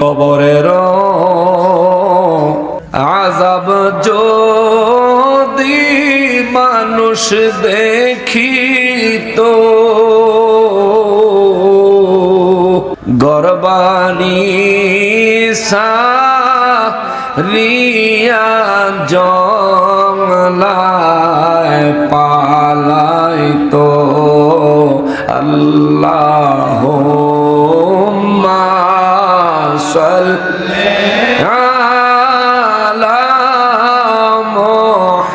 কবরের আযাব যদি মানুষ দেখিত, গরবানি সারিয়া জংলায় পালাইতো। আল্লাহুম্মা সাল্লি আলা মুহাম্মাদ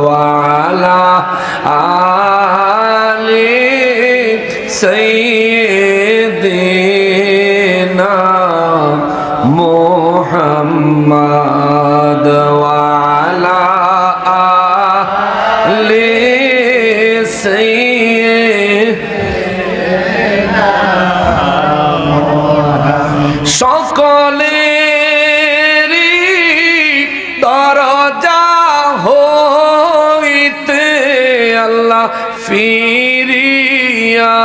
ওয়া আলা আলি সাইয়্যিদিনা মুহাম্মাদ ওয়া আলা আলি সাইয়্যিদিনা সকলেরই দরজা হইতে আল্লাহ ফিরিয়া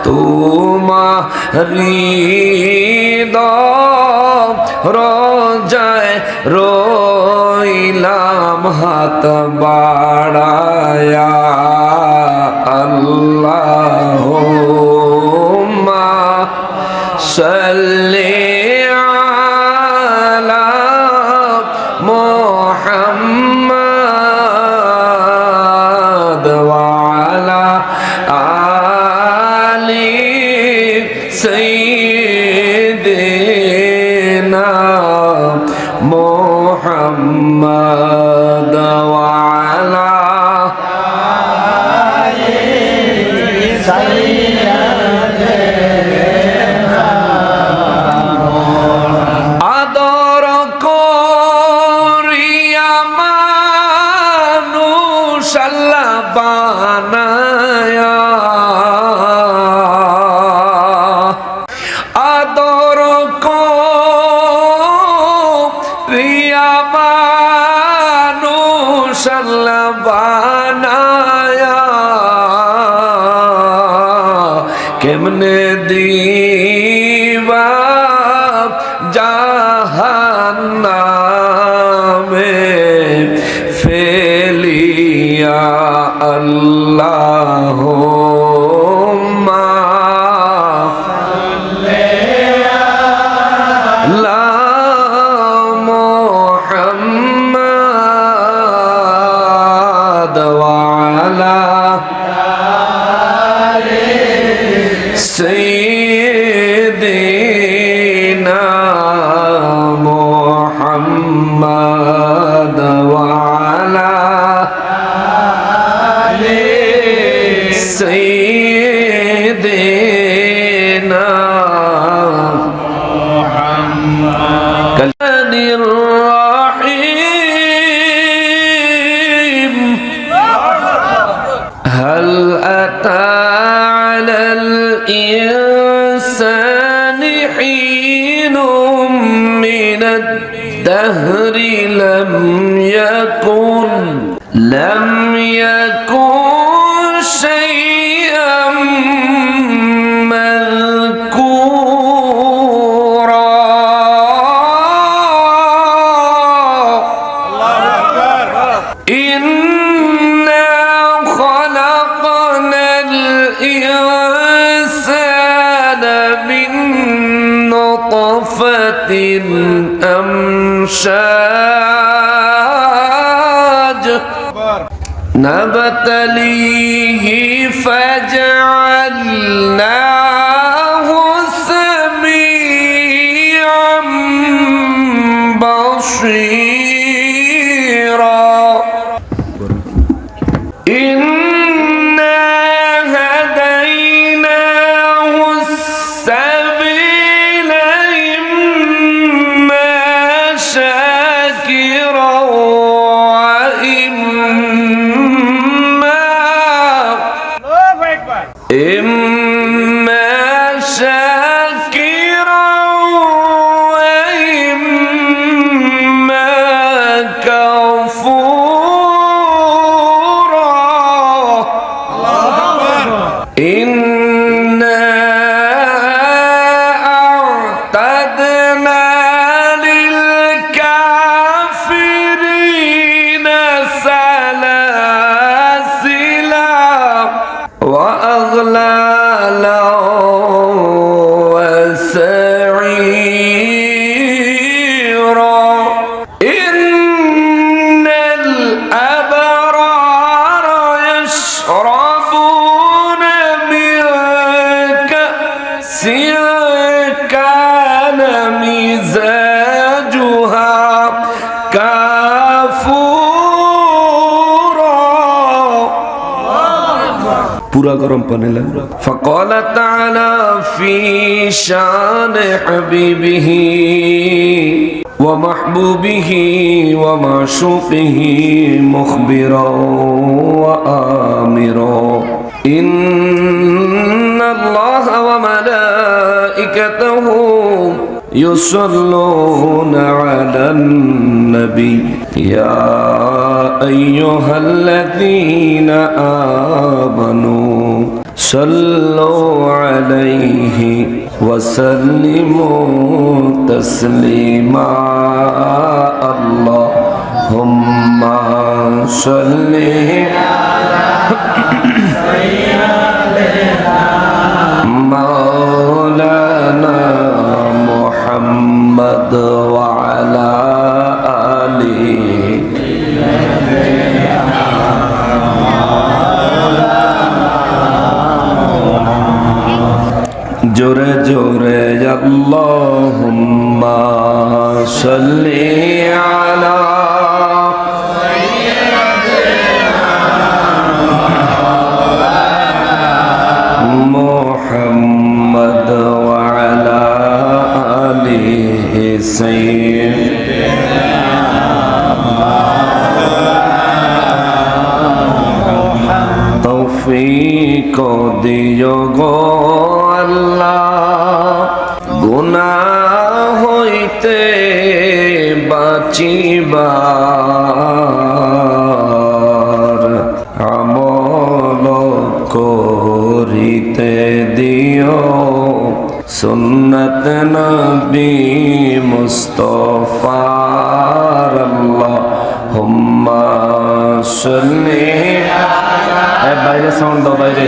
তোমারি রোজায় রইলাম হাত বাড়ায়া। আল্লাহুম্মা সাল্লি আলা মুহাম্মাদ ওয়া আলা আলি সাইয়্যিদিনা মুহাম্মাদ ওয়া আলা আলি সাইয়্যিদিনা। আদর করিয়া মানুষ আল্লাহ বানায়া, আদর করিয়া মানুষ আল্লাহ বানায়া, কেমনে দিবা জাহান্নামে ফেলিয়া। আল্লাহুম্মা লা মুহাম্মাদ ওয়া আলা আলি সাইয়্যিদিনা মুহাম্মাদ ওয়া আলা আলি সাইয়্যিদিনা الرحيم. هل أتى على الإنسان حين من الدهر لم يكن شيئا إنا خلقنا الإنسان من نطفة أمشاج نبتليه فجعلناه سميعا بصيرا. إنا هديناه السبيل إما شاكرا وإما شاكرا وإما كفورا. يشربون من كأس كان مزاجها كافورا پورا گرم پانے لگا فقال تعالى في شان حبيبه ومحبوبه ومعشوقه مخبرا وآمرا إن الله وملائكته يصلون على النبي يا أيها الذين آمنوا صلوا عليه وسلموا تسليما اللهم صل مولانا محمد وعلى آله জোরে জোরে আল্লাহুম্মা সাল্লি আলা মুহাম্মদ ওয়া আলা আলিহি সাইয়্যিদিনা তৌফিক দিও গো গুনাহ হইতে বাঁচিবার আমল করিতে দিও সুন্নত নবী মুস্তাফার আল্লাহুম্মা সাল্লি বাইরে সাউন্ড দাও বাইরে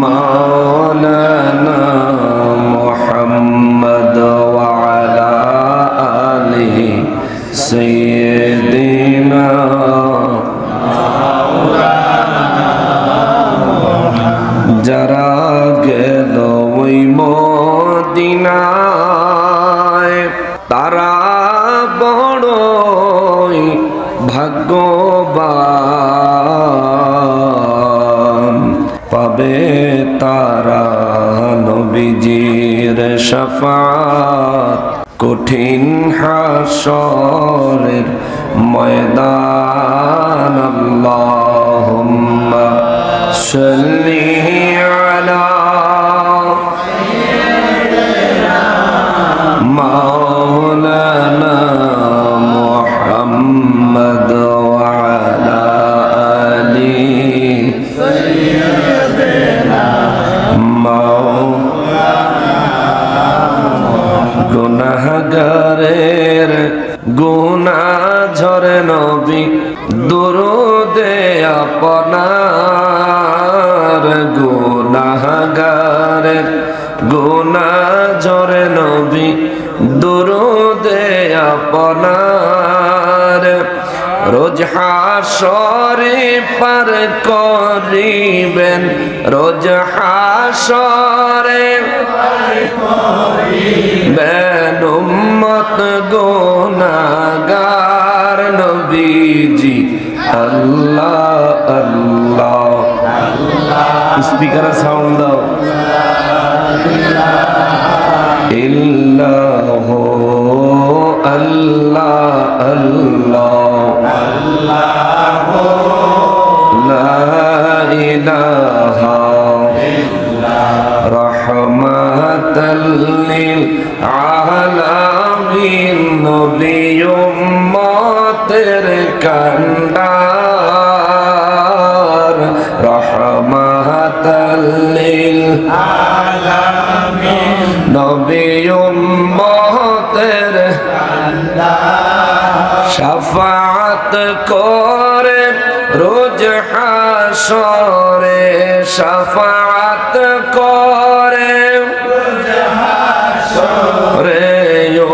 مولانا محمد وعلى آله سيدنا যারা গেল ওই মদিনায় তারা বড়ই ভাগ্যবান পাবে তারা নবীজির শাফাত কঠিন হাশরের ময়দান আল্লাহুম্মা সাল্লি আলা মাওলানা মুহাম্মদ ওয়া আলা আলিহি গুনাহগারের গুনাহ ঝরে নবী দরুদে আপনার গুনাহগারের গুনাহ ঝরে নবী দরুদে আপনার রোজ হাশরে পার করিবেন রোজ হাশরে পার করিবেন উম্মত গুনাহগার নবীজি আল্লাহ আল্লাহ স্পিকারের সাউন্ড দাও ইল্লাহু আল্লাহ আল্লাহ লা ইলাহা রাহমাতাল লিল আলামিন নবী উম্মতের কান্ডার রাহমাতাল লিল আলামিন নবী উম্মতের কান্ডার শাফাআত করে রোজ হাশরে শাফাআত করে রোজ হাশরে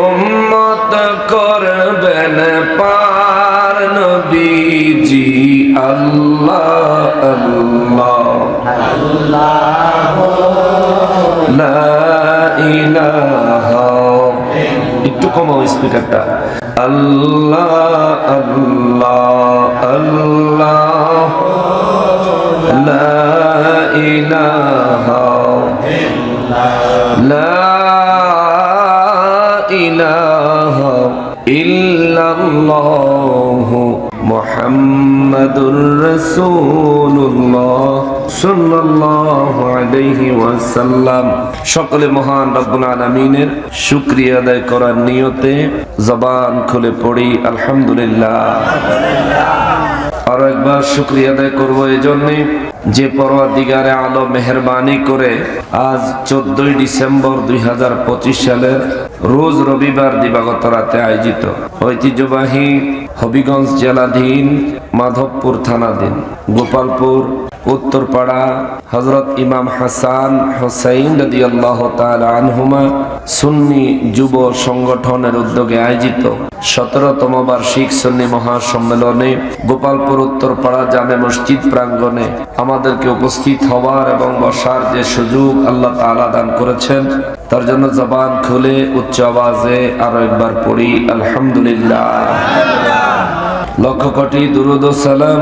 উম্মত করবেন পার নবীজি আল্লাহ আল্লাহ লা ইলাহা, একটু কমাও স্পিকারটা, আল্লাহ আল্লাহ আল্লাহ লা ইলাহা লা ইলাহা ইল্লাল্লাহ মুহাম্মাদুর রাসূলুল্লাহ সাল্লাল্লাহু আলাইহি ওয়াসাল্লাম। সকলে মহান রব্বুল আলামিনের শুকরিয়া আদায় করার নিয়তে জবান খুলে পড়ি আলহামদুলিল্লাহ। আর একবার শুকরিয়া আদায় করবো এই জন্য যে পরওয়ারদিগারে আলম মেহেরবানি করে আজ 14 ডিসেম্বর 2025 সালের রোজ রবিবার দিবাগত রাতে আয়োজিত ঐতিহ্যবাহী হবিগঞ্জ জেলাধীন মাধবপুর থানাধীন গোপালপুর উত্তরপাড়া হযরত ইমাম হাসান হুসাইন রাদিয়াল্লাহু তাআলা আনহুমা সুন্নি যুব সংগঠনের উদ্যোগে আয়োজিত 17তম বার্ষিক সুন্নি মহাসম্মেলনে গোপালপুর উত্তরপাড়া জামে মসজিদ প্রাঙ্গণে আমাদেরকে উপস্থিত হওয়ার এবং বসার যে সুযোগ আল্লাহ তাআলা দান করেছেন, তার জন্য জবান খুলে উচ্চ আওয়াজে আরো একবার পড়ি আলহামদুলিল্লাহ। লক্ষ কোটি দুরুদ ও সালাম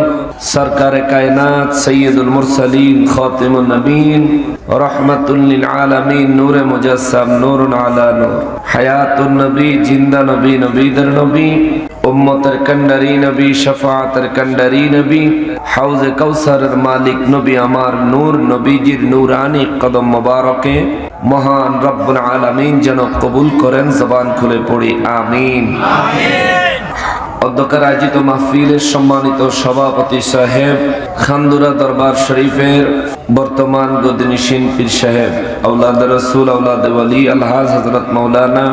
সরকারে কায়নাত সৈয়দুল মুরসালিন খাতিমুন নবীন রাহমাতুল লিল আলামিন নূরে মুজাসসাম নূরুন আলা নূর হায়াতুন নবী জিন্দা নবী নবীদের নবী উম্মতের কান্ডারি নবী শাফাআতের কান্ডারি নবী হাউজে কাউসারের মালিক নবী আমার নূর নবীজির নূরানি কদম মোবারকে মহান রব্বুল আলামিন যেন কবুল করেন। জবান খুলে পড়ি আমিন। অধ্যক্ষের আয়োজিত মাহফিলের সম্মানিত সভাপতি সাহেব, খানদুরা দরবার শরীফের বর্তমান গদিনিশীন পীর সাহেব, আওলাদ রাসূল আওলাদ ওয়ালি আলহাজ হযরত মাওলানা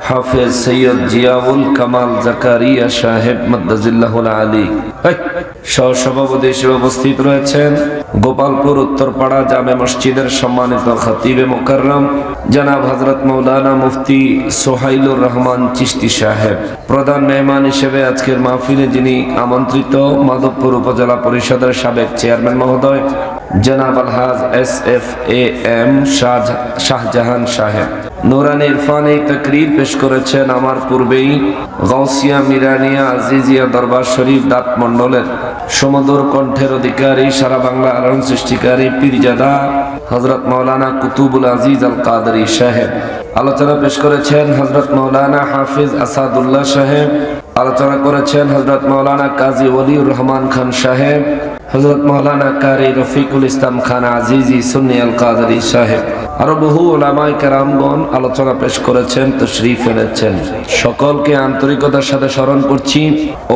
হাফেজ সৈয়দ জিয়াউল কামাল জাকারিয়া সাহেব মাদ্দাজিল্লাহুল আলী সহসভাপতি হিসেবে উপস্থিত রয়েছেন গোপালপুর উত্তরপাড়া জামে মসজিদের সম্মানিত খতিবে মুকাররম জনাব হযরত মাওলানা মুফতি সোহাইলুর রহমান চিশতি সাহেব। প্রধান মেহমান হিসেবে আজকের মাহফিলে যিনি আমন্ত্রিত মাধবপুর উপজেলা পরিষদের সাবেক চেয়ারম্যান মহোদয় জনাব আলহাজ SFAM শাহজাহান সাহেব। নুরানি ইরফানি তাকরীর পেশ করেছেন আমার পূর্বেই গাউসিয়া মিরানিয়া আজিজিয়া দরবার শরীফ দাঁত মণ্ডলের সমুদর কণ্ঠের অধিকারী সারা বাংলা আলোড়ন সৃষ্টিকারী পীরজাদা হযরত মাওলানা কুতুবুল আজিজ আল কাদরি সাহেব। আলোচনা পেশ করেছেন হযরত মাওলানা হাফিজ আসাদুল্লাহ সাহেব। আলোচনা করেছেন হযরত মাওলানা কাজী ওলিউর রহমান খান সাহেব, হযরত মাওলানা কারি রফিকুল ইসলাম খান আজিজি সুন্নি আল কাদরি সাহেব। আরো বহু উলামায়ে কেরামগণ আলোচনা পেশ করেছেন, তাশরীফ এনেছেন। সকলকে আন্তরিকতার সাথে স্মরণ করছি।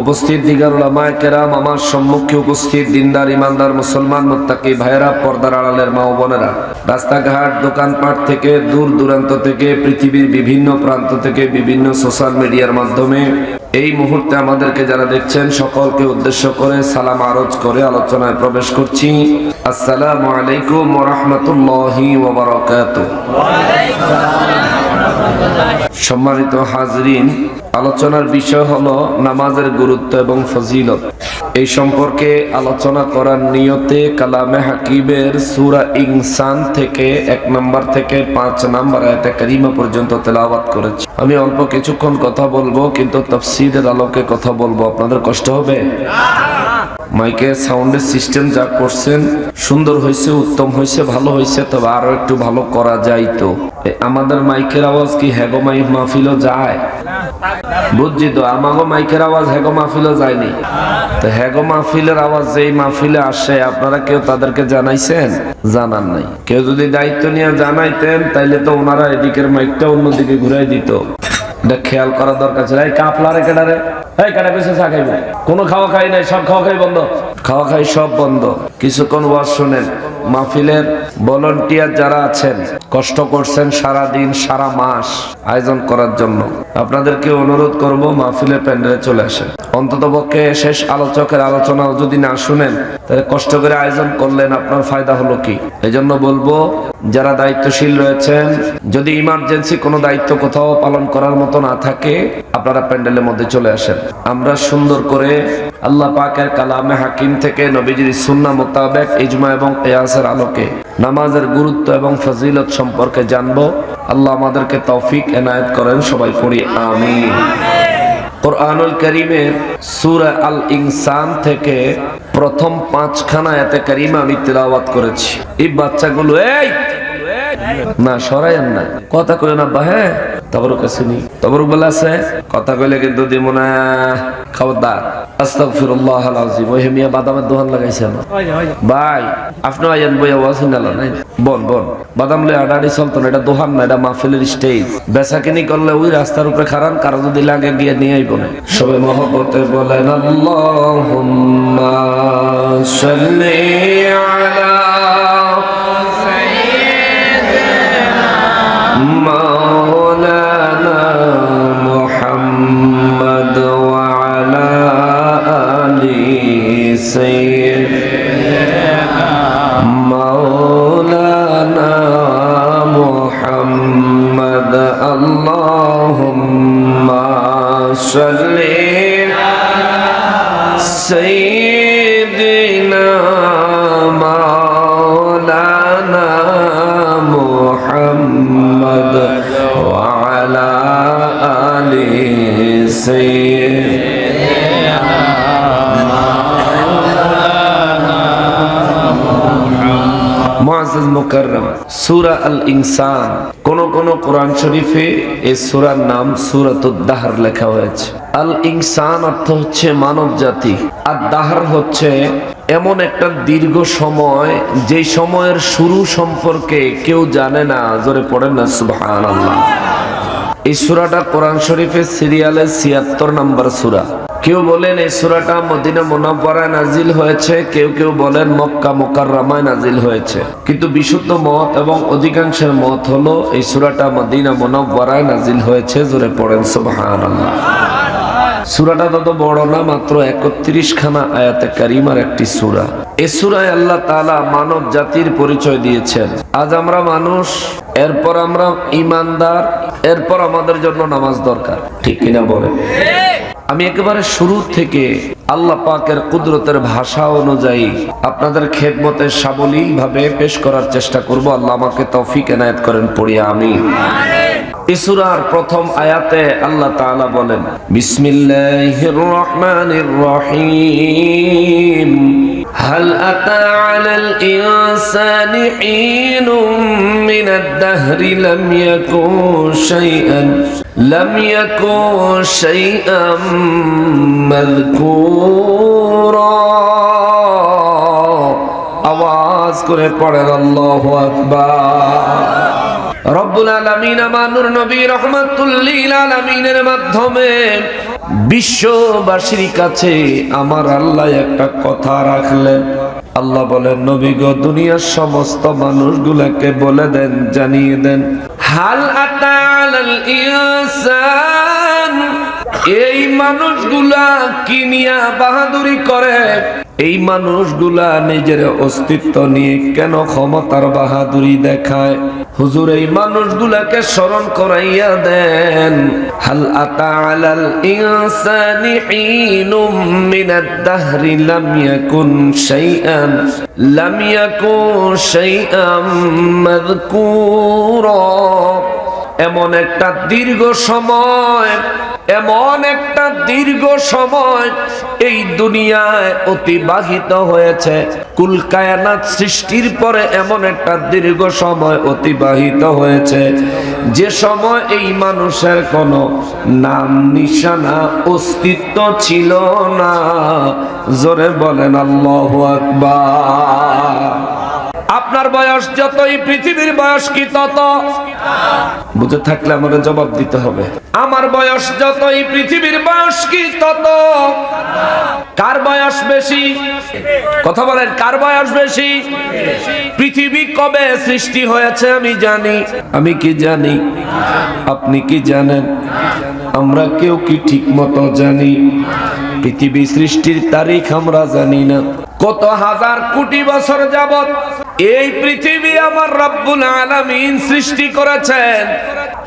উপস্থিত দিগার উলামায়ে কেরাম, আমার সম্মুখে উপস্থিত দিনদার ইমানদার মুসলমান মুত্তাকি ভাইরা, পর্দার আড়ালের মা ও বোনেরা, রাস্তাঘাট দোকানপাট থেকে দূর দূরান্ত থেকে পৃথিবীর বিভিন্ন প্রান্ত থেকে বিভিন্ন সোশ্যাল মিডিয়ার মাধ্যমে এই মুহূর্তে আমাদেরকে যারা দেখছেন সকলকে উদ্দেশ্য করে সালাম আরজ করে আলোচনায় প্রবেশ করছি। আসসালামু আলাইকুম ওয়া রাহমাতুল্লাহি ওয়া বারাকাতুহু। সম্মানিত হাজরিন, আলোচনার বিষয় হলো নামাজের গুরুত্ব এবং ফজিলত। এই সম্পর্কে আলোচনা করার নিয়তে কালামে হাকিমের সূরা ইনসান থেকে 1 নম্বর থেকে 5 নম্বর আয়াতে কারিমা পর্যন্ত তেলাওয়াত করেছি। আমি অল্প কিছুক্ষণ কথা বলবো, কিন্তু তাফসীরের আলোকে কথা বলবো। আপনাদের কষ্ট হবে? মাইকে সাউন্ডের সিস্টেম যা করছেন সুন্দর হয়েছে, উত্তম হয়েছে, ভালো হয়েছে, তবে আরো একটু ভালো করা যাইতো। আমাদের মাইকের আওয়াজ কি হেগো মাইক মাহফিলও যায়? বুঝছি তো, আমাগো মাইকের আওয়াজ হেগো মাহফিলও যায়নি। তো হেগো মাহফিলের আওয়াজ যেই মাহফিলে আসে, আপনারা কেউ তাদেরকে জানাইছেন? জানান নাই। কেউ যদি দায়িত্ব নিয়ে জানাইতেন তাইলে তো ওনারা এদিকের মাইকটা অন্যদিকে ঘুরাই দিত। এটা খেয়াল করা দরকার ছিল। এই কাপলারে কেডারে, এই কেডা বেশি চা খাইবে? কোনো খাওয়া খাই নাই, সব খাওয়া খাই বন্ধ, খাওয়া খাই সব বন্ধ। কিছুক্ষণ ওয়াজ শোনেন, মাহফিলের ভলান্টিয়ার যারা আছেন, কষ্ট করছেন সারা দিন সারা মাস আয়োজন করার জন্য, আপনাদেরকে অনুরোধ করব মাহফিলের প্যান্ডেলে চলে আসেন। অন্তত পক্ষে শেষ আলোচকের আলোচনাও যদি না শুনেন, তাহলে কষ্ট করে আয়োজন করলেন, আপনার ফায়দা হলো কি? এজন্য বলবো, যারা দায়িত্বশীল রয়েছেন, যদি ইমার্জেন্সি কোনো দায়িত্ব কোথাও পালন করার মতো না থাকে, আপনারা প্যান্ডেলের মধ্যে চলে আসেন। আমরা সুন্দর করে আল্লাহ পাকের কালামে হাকিম থেকে নবীজির সুন্নাহ মোতাবেক ইজমা এবং কিয়াসের আলোকে নামাজের গুরুত্ব এবং ফজিলত সম্পর্কে জানবো। আল্লাহ আমাদেরকে তৌফিক এনায়েত করেন। সবাই পড়ি আমিন। কুরআনুল কারীমের সূরা আল ইনসান থেকে প্রথম 5খানা আয়াতে কারিমা আমি তিলাওয়াত করেছি। এই বাচ্চাগুলো না সরাইয়েন না, কথা কই না বা, হ্যাঁ তবরুক আসেনি, তবরুক বলে আছে, কথা কইলে কিন্তু দিব না, খবরদার। আস্তাগফিরুল্লাহ আল আযীম। ওই মিয়া বাদামের দোকান লাগাইছেন ভাই, আপনি আইয়েন বইয়া ওয়াজিন আলা নাই, বন বাদাম লয়ে আড়াড়ি চলতো না, এটা দোকান না, এটা মাহফিলের স্টেজ। বেচাকিনি করলে ওই রাস্তার উপরে খারান, কারো যদি লাগে গিয়ে নিয়ে আইব না। সবে মহব্বতে বলেন আল্লাহুম্মা সাল্লি আলা مولانا محمد وعلى آل سيدنا مولانا محمد اللهم صل على سيدنا مولانا محمد وعلى آل سيدنا মুআজ্জাজ মুকাররম। সূরা আল ইনসান, কোন কোরআন শরীফে এই সূরার নাম সূরাতুদ দাহর লেখা হয়েছে। আল ইনসান অর্থ হচ্ছে মানব জাতি, আর দাহর হচ্ছে এমন একটা দীর্ঘ সময়, যে সময়ের শুরু সম্পর্কে কেউ জানে না। জোরে পড়েন না সুবহানাল্লাহ। এই সূরাটা কোরআন শরীফের সিরিয়ালে ৭৬ নম্বর সূরা। কেউ বলেন এই সূরাটা মদিনা মুনাওয়ারায় নাজিল হয়েছে, কেউ বলেন মক্কা মুকাররমায় নাজিল হয়েছে, কিন্তু বিশুদ্ধ মত এবং অধিকাংশের মত হলো এই সূরাটা মদিনা মুনাওয়ারায় নাজিল হয়েছে। জোরে পড়েন সুবহানাল্লাহ। সূরাটা তত বড় না, মাত্র ৩১খানা আয়াতে কারিমার একটি সূরা। এই সূরায় আল্লাহ তাআলা মানব জাতির পরিচয় দিয়েছেন। আজ আমরা মানুষ, এরপর আমরা ঈমানদার, এরপর আমাদের জন্য নামাজ দরকার, ঠিক কিনা বলেন? আমি একেবারে শুরু থেকে আল্লাহ পাকের কুদরতের ভাষা অনুযায়ী আপনাদের খেদমতে সাবলীল ভাবে পেশ করার চেষ্টা করব। আল্লাহ আমাকে তৌফিক এনায়েত করেন। পড়ি আমিন। এই সূরার প্রথম আয়াতে আল্লাহ তাআলা বলেন, বিসমিল্লাহির রহমানির রহিম, হাল আতা আলাল ইনসানি হিনুম মিনাদ দাহরি লাম ইয়াকুন শাইআন মাযকুরা। আওয়াজ করে পড়েন আল্লাহু আকবার। রব্বুল আলামিন আমানুর নবী রাহমাতুল লিল আলামিনের মাধ্যমে বিশ্ববাসীর কাছে আমার আল্লাহ একটা কথা রাখলেন। আল্লাহ বলেন, নবী গো, দুনিয়ার সমস্ত মানুষগুলোকে বলে দেন, জানিয়ে দেন, হাল আতা আলাল ইনসান, এই মানুষগুলা কি নিয়া বাহাদুরি করে, এই মানুষগুলা নিজের অস্তিত্ব নিয়ে কেন ক্ষমতার বাহাদুরি দেখায়? হুজুর, এই মানুষগুলাকে স্মরণ করাইয়া দেন। হাল আতা আলাল ইনসানি হিনুম মিনাদ দাহরি লাম ইয়াকুন শাইআন মাযকুরা। এমন একটা দীর্ঘ সময় এই দুনিয়ায় অতিবাহিত হয়েছে। কুল কায়নাত সৃষ্টির পরে এমন একটা দীর্ঘ সময় অতিবাহিত হয়েছে, যে সময় এই মানুষের কোনো নাম নিশানা অস্তিত্ব ছিল না। জোরে বলেন আল্লাহু আকবার। আপনার বয়স যতই পৃথিবীর বয়স কি তত। বুঝে থাকলে আমাদের জবাব দিতে হবে। আমার বয়স যতই পৃথিবীর বয়স কি তত। কার বয়স বেশি? কথা বলেন, কার বয়স বেশি? পৃথিবী কবে সৃষ্টি হয়েছে আমি জানি। আমি কি জানি? আপনি কি জানেন? আমরা কেউ কি ঠিক মতো জানি? পৃথিবী সৃষ্টির তারিখ আমরা জানি না। কত হাজার কোটি বছর যাবত এই পৃথিবী আমার রব্বুল আলামিন সৃষ্টি করেছেন,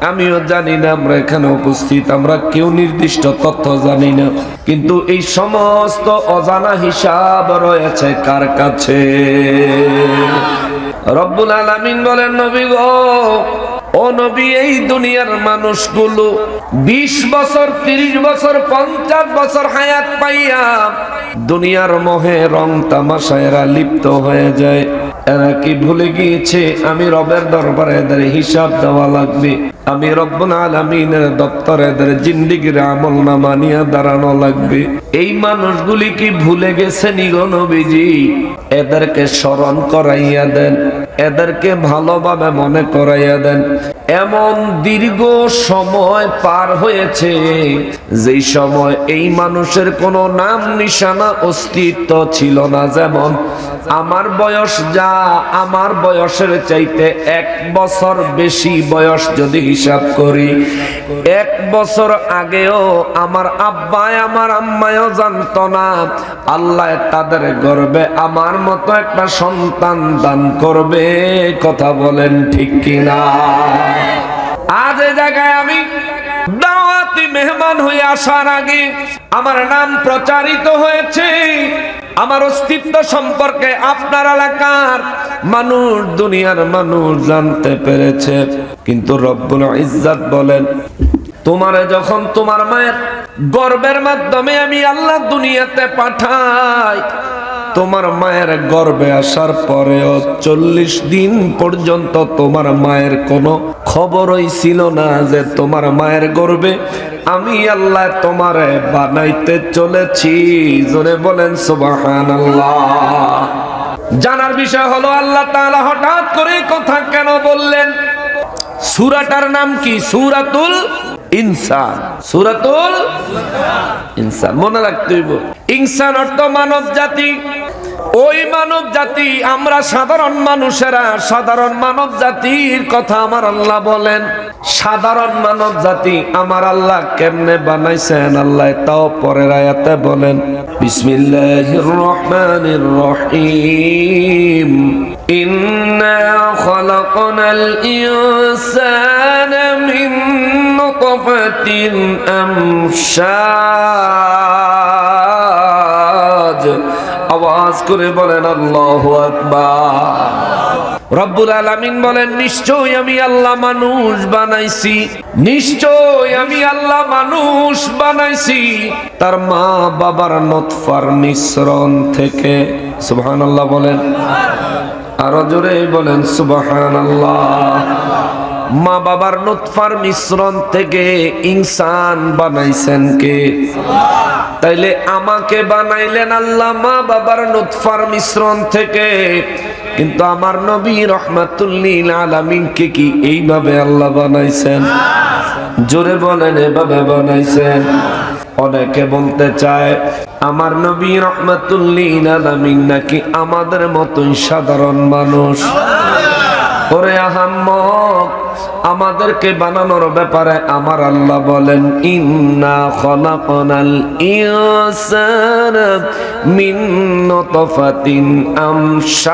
আমিও জানি না। আমরা এখানে উপস্থিত, আমরা কেউ নির্দিষ্ট তথ্য জানি না, কিন্তু এই সমস্ত অজানা হিসাব রয়েছে কার কাছে? রব্বুল আলামিন বলেন, নবী গো, ও নবী, এই দুনিয়ার মানুষগুলো 20 বছর, 30 বছর, 50 বছর হায়াত পাইয়া দুনিয়ার মোহে রং তামাশায় এরা লিপ্ত হয়ে যায়। এরা কি ভুলে গিয়েছে আমি রবের দরবারে এদের হিসাব দেওয়া লাগবে? আমি রব্বুল আলামিনের দপ্তরে এদের জিন্দেগির আমলনামা নিয়ে দাঁড়ানো লাগবে। এই মানুষগুলি কি ভুলে গেছে নিগো নবীজি? এদেরকে স্মরণ করাইয়া দেন, এদেরকে ভালোভাবে মনে করাইয়া দেন। এমন দীর্ঘ সময় পার হয়েছে যেই সময় এই মানুষের কোনো নাম নিশানা অস্তিত্ব ছিল না। যেমন আমার বয়স যা, আমার বয়সের চাইতে 1 বছর বেশি বয়স যদি হিসাব করি, 1 বছর আগেও আমার আব্বায় আমার আম্মায়ও জানতো না আল্লাহ তাদের গর্ভে আমার মতো একটা সন্তান দান করবে। কথা বলেন ঠিক কিনা? আজ এই জায়গায় আমি দাওয়াতি মেহমান হয়ে আসার আগে আমার নাম প্রচারিত হয়েছে, আমার অস্তিত্ব সম্পর্কে আপনার এলাকার মানুষ, দুনিয়ার মানুষ জানতে পেরেছে। কিন্তু রব্বুল ইজ্জত বলেন, তোমারে যখন তোমার মায়ের গর্ভের মাধ্যমে আমি আল্লাহ দুনিয়াতে পাঠাই, তোমার মায়ের গর্ভে আসার পরেও 40 দিন পর্যন্ত তোমার মায়ের কোনো খবরই ছিল না যে তোমার মায়ের গর্ভে আমি আল্লাহ তোমারে বানাইতে চলেছি। জোরে বলেন সুবহানাল্লাহ। জানার বিষয় হলো আল্লাহ তাআলা হঠাৎ করে কথা কেন বললেন? সূরাটার নাম কি? সূরাতুল ইনসান। সূরাতুল ইনসান মনে রাখতে হইব। ইনসান অর্থ মানব জাতি। ওই মানব জাতি আমরা সাধারণ মানুষেরা, সাধারণ মানব জাতির কথা আমার আল্লাহ বলেন। সাধারণ মানব জাতি আমার আল্লাহ কেমনে বানাইছেন আল্লাহ তাও পরের আয়াতে বলেন, বিসমিল্লাহির রহমানির রহিম, ইন্না খালাকনাল ইনসানা মিন নুতফাতিন আমশাজ। আওয়াজ করে বলেন আল্লাহু আকবার। রব্বুল আলামিন বলেন, নিশ্চয় আমি আল্লাহ মানুষ বানাইছি, নিশ্চয় আমি আল্লাহ মানুষ বানাইছি তার মা বাবার নতফার মিশ্রণ থেকে। সুবহানাল্লাহ বলেন, আরো জোরে বলেন সুবহানাল্লাহ। মা বাবার নতফার মিশ্রণ থেকে ইনসান বানাইছেন কে? তাইলে আমাকে বানাইলেন আল্লাহ মা বাবার নতফার মিশ্রণ থেকে, কিন্তু আমার নবী রাহমাতুল লিল আলামিনকে কি এইভাবে আল্লাহ বানাইছেন? জোরে বলেন, এভাবে বানাইছেন। অনেকে বলতে চায় আমার নবী রাহমাতুল লিল আলামিন নাকি আমাদের মতোই সাধারণ মানুষ। ওরে আহাম্মক, আমাদেরকে বানানোর ব্যাপারে আমার আল্লাহ বলেন, ইন্না খালাকনাল ইনসানা মিন নুতফাতিন আমশাজ।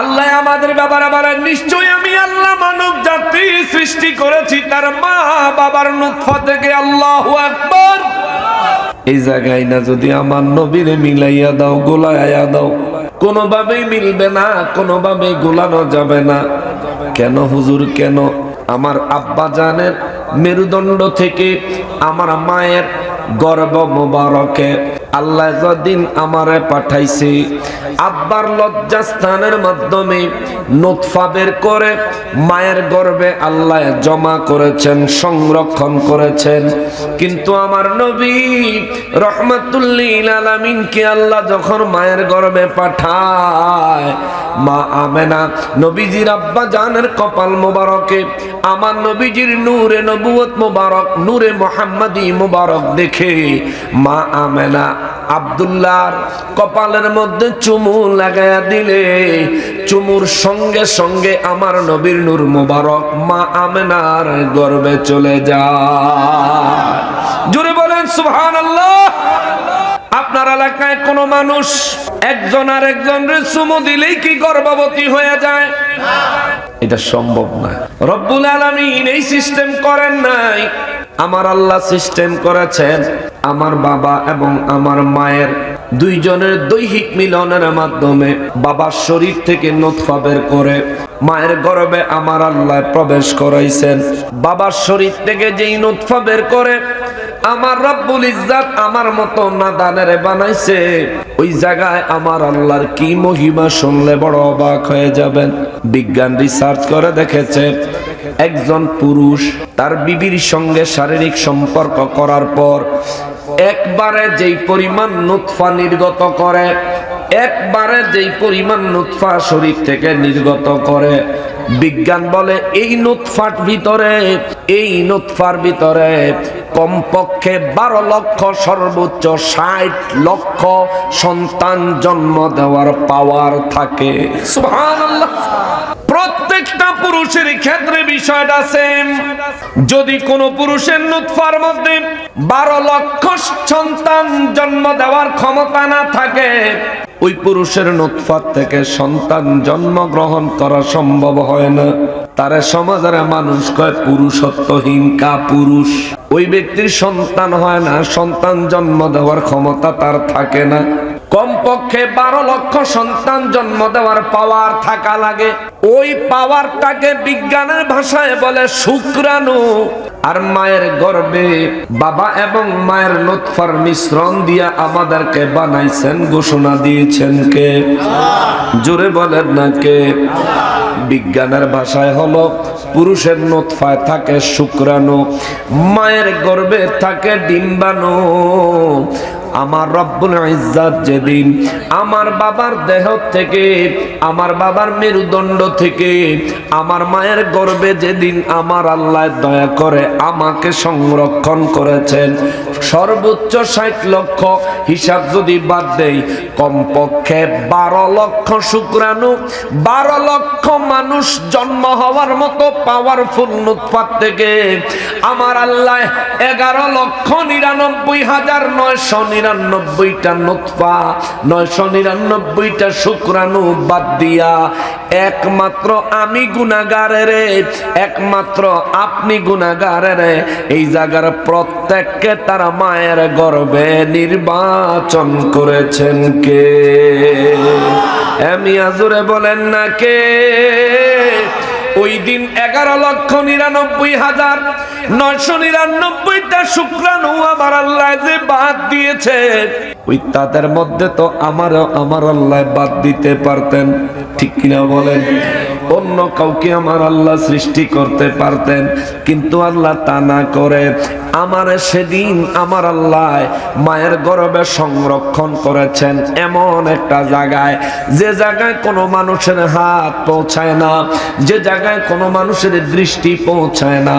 আল্লাহ আমাদের ব্যাপারে বলেন, নিশ্চয়ই আমি আল্লাহ মানব জাতি সৃষ্টি করেছি তার মা বাবার নুতফা থেকে। আল্লাহু আকবার। এই জায়গায় না যদি আমার নবীরে মিলাইয়া দাও, গোলাইয়া দাও, কোনোভাবেই মিলবে না, কোনোভাবেই গোলানো যাবে না। কেন হুজুর কেন? আমার আব্বা জানের মেরুদণ্ড থেকে আমার মায়ের গর্ভ মোবারকে আল্লাহ যদিন আমারে পাঠাইছে আব্বার লজ্জাস্থানের মাধ্যমে নুতফা বের করে মায়ের গর্ভে আল্লাহ জমা করেছেন, সংরক্ষণ করেছেন। কিন্তু আমার নবী রহমাতুল লিল আলামিনকে আল্লাহ যখন মায়ের গর্ভে পাঠায়, মা আমেনা নবীজির আব্বা জানের কপাল মোবারকে আমার নবীজির নূরে নবুয়ত মোবারক, নূরে মুহাম্মাদি মোবারক দেখে মা আমেনা আব্দুল্লাহর কপালের মধ্যে চুমু লাগায়া দিলে চুমুর সঙ্গে সঙ্গে আমার নবীর নূর মোবারক মা আমেনার গর্ভে চলে যায়। জোরে বলেন সুবহানাল্লাহ। আপনার এলাকায় কোন মানুষ একজন আর একজনের চুমু দিলেই কি গর্ভবতী হয়ে যায়? এটা সম্ভব না। রব্বুল আলামিন এই সিস্টেম করেন নাই, আমার আল্লাহ সিস্টেম করেছেন। আমার বাবা এবং আমার মায়ের দুইজনের দৈহিক মিলনের মাধ্যমে বাবার শরীর থেকে নুতফা বের করে মায়ের গর্ভে আমার আল্লাহ প্রবেশ করাইছেন। বাবার শরীর থেকে যেই নুতফা বের করে আমার রব্বুল ইজ্জাত আমার মতো নাদানের বানাইছে, ওই জায়গায় আমার আল্লাহর কি মহিমা শুনলে বড় অবাক হয়ে যাবেন। বিজ্ঞান রিসার্চ করে দেখেছে, একজন পুরুষ তার বিবির সঙ্গে শারীরিক সম্পর্ক করার পর একবারে যেই পরিমাণ নুতফা নির্গত করে, একবারে যেই পরিমাণ নুতফা শরীর থেকে নির্গত করে, বিজ্ঞান বলে এই নুতফার ভিতরে কমপক্ষে 12 লক্ষ সর্বোচ্চ 60 লক্ষ সন্তান জন্ম দেওয়ার পাওয়ার থাকে। সুবহানাল্লাহ। প্রত্যেকটা পুরুষের ক্ষেত্রে বিষয়টা সেম। যদি কোন পুরুষের নুতফার মধ্যে 12 লক্ষ সন্তান জন্ম দেওয়ার ক্ষমতা না থাকে, ওই পুরুষের নুতফা থেকে সন্তান জন্মগ্রহণ করা সম্ভব হয় না। তারে সমাজের মানুষ কয় পুরুষত্বহীন, কাপুরুষ। ওই ব্যক্তির সন্তান হয় না, সন্তান জন্ম দেওয়ার ক্ষমতা তার থাকে না। কমপক্ষে 12 লক্ষ সন্তান জন্ম দেওয়ার পাওয়ার থাকা লাগে। ওই পাওয়ারটাকে বিজ্ঞানের ভাষায় বলে শুক্রাণু। আর মায়ের গর্ভে বাবা এবং মায়ের নুতফার মিশ্রণ দিয়া আমাদেরকে বানাইছেন, ঘোষণা দিয়েছেন কে? জোরে বলেন না কে? বিজ্ঞানের ভাষায় হলো পুরুষের নুতফায় থাকে শুক্রাণু, মায়ের গর্ভে থাকে ডিম্বাণু। আমার রব্বুল ইজ্জাত যেদিন আমার বাবার দেহ থেকে, আমার বাবার মেরুদণ্ড থেকে, আমার মায়ের গর্ভে যেদিন আমার আল্লাহ দয়া করে আমাকে সংরক্ষণ করেছেন, সর্বোচ্চ 60 লক্ষ, হিসাব যদি বাদ দেই কমপক্ষে 12 লক্ষ শুক্রাণু, 12 লক্ষ মানুষ জন্ম হওয়ার মতো পাওয়ারফুল নুতফা থেকে আমার আল্লাহ 11,99,999টা নুতফা, 999টা শুক্রাণু বাদ দিয়া একমাত্র আমি গুনাহগারের, একমাত্র আপনি গুনাহগারের এই জায়গার প্রত্যেককে তার মায়ের গর্ভে নির্বাচন করেছেন কে? আমি আজুরে বলেন না কে? ওই দিন 11,99,999টা শুক্রাণু আমার আল্লাহ যে বাদ দিয়েছে, ওই তাদের মধ্যে তো আমার আল্লাহ বাদ দিতে পারতেন, ঠিক কিনা বলেন? অন্য কাউকে আমার আল্লাহ সৃষ্টি করতে পারতেন, কিন্তু আল্লাহ তা না করে আমার সেদিন আমার আল্লাহ মায়ের গর্ভে সংরক্ষণ করেছেন এমন একটা জায়গায়, যে জায়গায় কোনো মানুষের হাত পৌঁছায় না, যে জায়গায় কোনো মানুষের দৃষ্টি পৌঁছায় না,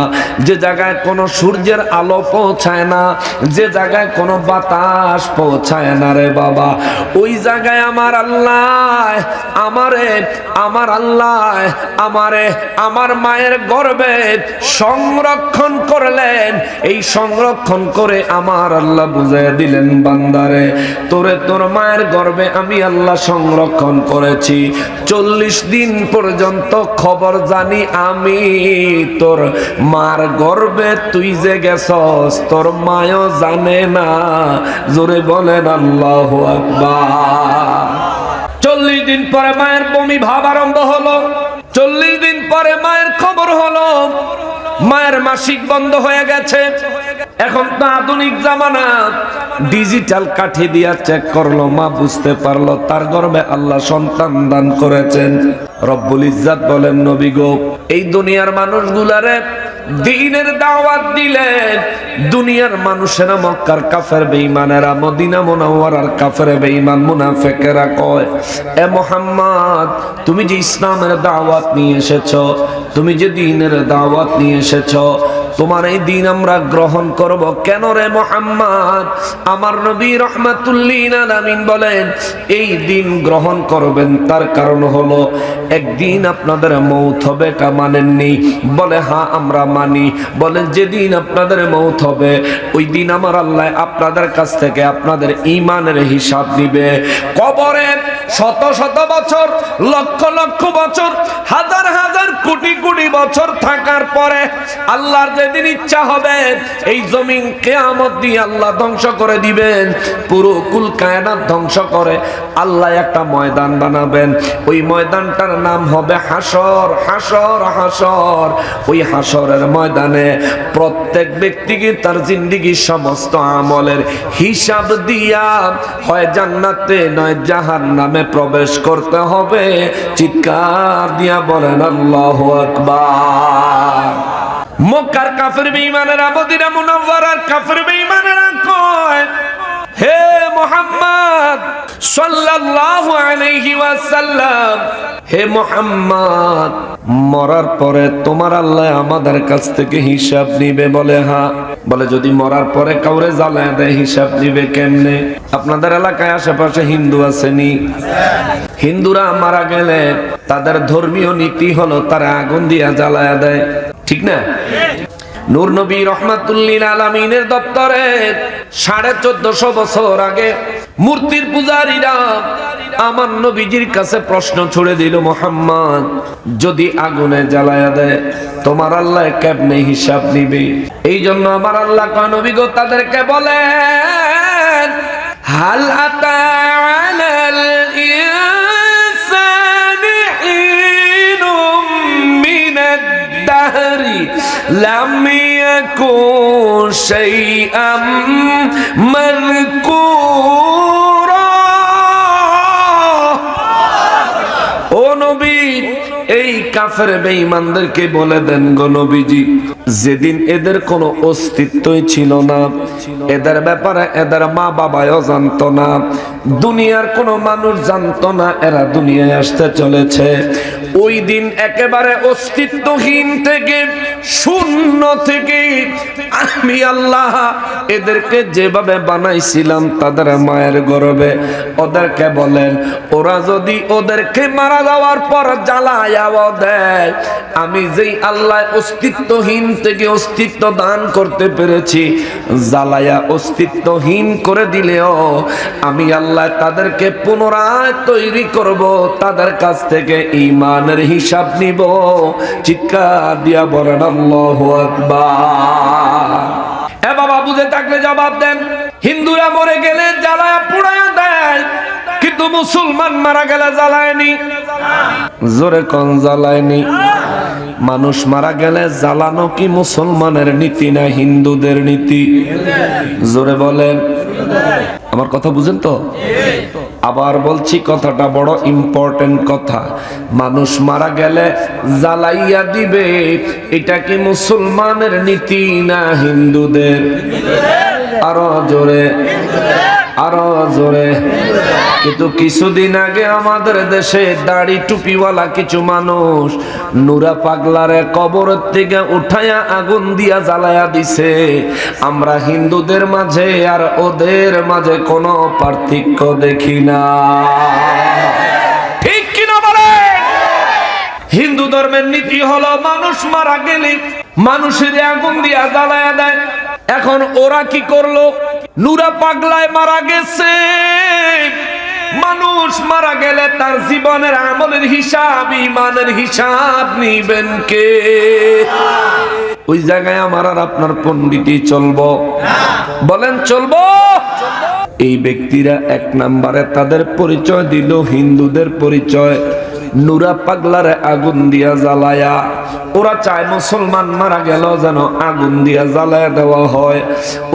যে জায়গায় কোনো সূর্যের আলো পৌঁছায় না, যে জায়গায় কোনো বাতাস পৌঁছায় না রে বাবা, ওই জায়গায় আমার আল্লাহ আমার মায়ের গর্ভে সংরক্ষণ করলেন। এই সংরক্ষণ করে আমার আল্লাহ বুঝাইয়া দিলেন, বান্দারে তোরে তোর মায়ের গর্ভে আমি আল্লাহ সংরক্ষণ করেছি, 40 দিন পর্যন্ত খবর জানি আমি তোর মার গর্ভে তুই যে গেছস তোর মায়ও জানে না। জোরে বলেন আল্লাহু আকবার। 40 দিন পরে মায়ের বমি ভাব আরম্ভ হলো, 40 দিন পরে মায়ের খবর হলো মায়ের মাসিক বন্ধ হয়ে গেছে, এখন তো আধুনিক জামানা, ডিজিটাল কাঠি দিয়া চেক করলো, মা বুঝতে পারলো তার গর্ভে আল্লাহ সন্তান দান করেছেন। রব্বুল ইজ্জাত বলেন, নবী গো, এই দুনিয়ার মানুষগুলারে দ্বীনের দাওয়াত দিলেন। দুনিয়ার মানুষেরা, মক্কার কাফের বেঈমানেরা, মদিনা মুনাওয়ারার কাফের বেঈমান মুনাফিকেরা কয়, এ মুহাম্মদ, তুমি যে ইসলামের দাওয়াত নিয়ে এসেছো, তুমি যে দ্বীনের দাওয়াত নিয়ে এসেছো, তোমার এই দিন আমরা গ্রহণ করব কেন রে মুহাম্মদ? আমার নবী রাহমাতুল লিল আলামিন বলেন, এই দিন গ্রহণ করবেন তার কারণ হলো একদিন আপনাদের মৌত হবে, এটা মানেননি? বলে হ্যাঁ আমরা মানি। বলেন যেদিন আপনাদের মৌত হবে ওই দিন আমার আল্লাহ আপনাদের কাছ থেকে আপনাদের ঈমানের হিসাব নিবে। কবরে শত শত বছর, লক্ষ লক্ষ বছর, হাজার হাজার কোটি কোটি বছর থাকার পরে আল্লাহর যেদিন ইচ্ছা হবে এই জমিন কিয়ামত দিয়ে আল্লাহ ধ্বংস করে দিবেন, পুরো কুল কায়নাত ধ্বংস করে আল্লাহ একটা ময়দান বানাবেন। ওই ময়দানটার নাম হবে হাসর। হাসর হাসর ওই হাসরের ময়দানে প্রত্যেক ব্যক্তিকে তার জিন্দেগির সমস্ত আমলের হিসাব দিয়া হয় জান্নাতে নয় জাহান্নামে প্রবেশ করতে হবে। চিৎকার দিয়া বলেন আল্লাহু আকবার। মক্কার কাফের বেঈমানেরা, মদিনা মুনাওয়ারার কাফের বেঈমানেরা কয়, হে মুহাম্মদ সাল্লাল্লাহু আলাইহি ওয়াসাল্লাম, হে মুহাম্মদ, মরার পরে তোমার আল্লাহ আমাদের কাছ থেকে হিসাব নিবে? বলে হ্যাঁ। বলে যদি মরার পরে কাউরে জ্বালায় দেয় হিসাব নিবে কেমনে? আপনাদের এলাকায় আশেপাশে হিন্দু আসেনি? হিন্দুরা মারা গেলে তাদের ধর্মীয় নীতি হলো তারা আগুন দিয়া জ্বালায় দেয়, ঠিক না? নূর নবী রাহমাতুল লিল আলামিনের দপ্তরে 1450 বছর আগে মূর্তির পূজারীরা আমার নবীজির কাছে প্রশ্ন ছুড়ে দিল, মুহাম্মদ, যদি আগুনে জ্বালায়া দেয় তোমার আল্লাহ কেমনে হিসাব নিবে? এই জন্য আমার আল্লাহ কয়, নবী গো, তাদেরকে বলেন, হাল আতা আলাল ইনসানি হিনুম মিনাদ দাহরি লাম ইয়াকুন শাইআম মাযকুরা। ও নবী, এই কাফের বেঈমানদেরকে বলে দেন গো নবীজি, যেদিন এদের কোনো অস্তিত্বই ছিল না, এদের ব্যাপারে এদের মা বাবাও জানতো না, দুনিয়ার কোনো মানুষ জানতো না এরা দুনিয়ায় আসতে চলেছে, ওই দিন একেবারে অস্তিত্বহীন থেকে, শূন্য থেকে আমি আল্লাহ এদেরকে যেভাবে বানাইছিলাম তাদের মায়ের গর্ভে, ওদেরকে বলেন, ওরা যদি ওদেরকে মারা যাওয়ার পর জ্বালায়াও দেয়, আমি যেই আল্লাহ অস্তিত্বহীন থেকে অস্তিত্ব দান করতে পেরেছি, জ্বালায়া অস্তিত্বহীন করে দিলেও আমি আল্লাহ তাদেরকে পুনরায় তৈরি করব, তাদের কাছ থেকে ঈমানের হিসাব নিব। চিৎকার দিয়া বলেন আল্লাহু আকবার। এ বাবা, বুঝে থাকলে জবাব দেন। হিন্দুরা মরে গেলে জ্বালায়া পুড়ায়া দেয়, কিন্তু মুসলমান মারা গেলে জ্বালায়নি। জোরে কোন জ্বালায়নি? মানুষ মারা গেলে জ্বালানো কি মুসলমানের নীতি না হিন্দুদের নীতি? জোরে বলেন। আমার কথা বুঝেন তো? আবার বলছি, কথাটা বড় ইম্পর্টেন্ট কথা। মানুষ মারা গেলে জ্বালাইয়া দিবে, এটা কি মুসলমানের নীতি না হিন্দুদের? আরো জোরে, আরো জোরে। কিন্তু কিছুদিন আগে আমাদের দেশে দাড়ি টুপিওয়ালা কিছু মানুষ নুরা পাগলারে কবরের থেকে উঠায়া আগুন দিয়া জ্বালায়া দিছে। আমরা হিন্দুদের মাঝে আর ওদের মাঝে কোনো পার্থক্য দেখি না, ঠিক কিনা বলে? হিন্দু ধর্মের নীতি হলো মানুষ মারা গেলে মানুষের আগুন দিয়া জ্বালায়া দেয়। এখন ওরা কি করলো? নুরা পাগলায় মারা গেছে, মানুষ মারা গেলে তার জীবনের আমলের হিসাব, ঈমানের হিসাব নিবেন কে? ওই জায়গায় আমার আর আপনার পণ্ডিতি চলবো? বলেন চলবো? এই ব্যক্তিরা এক নম্বরে তাদের পরিচয় দিল হিন্দুদের পরিচয়, নুরা পাগলারে আগুন দিয়া জ্বালায়া, ওরা চায় মুসলমান মারা গেল যেন আগুন দিয়া জ্বালায়া দেওয়া হয়।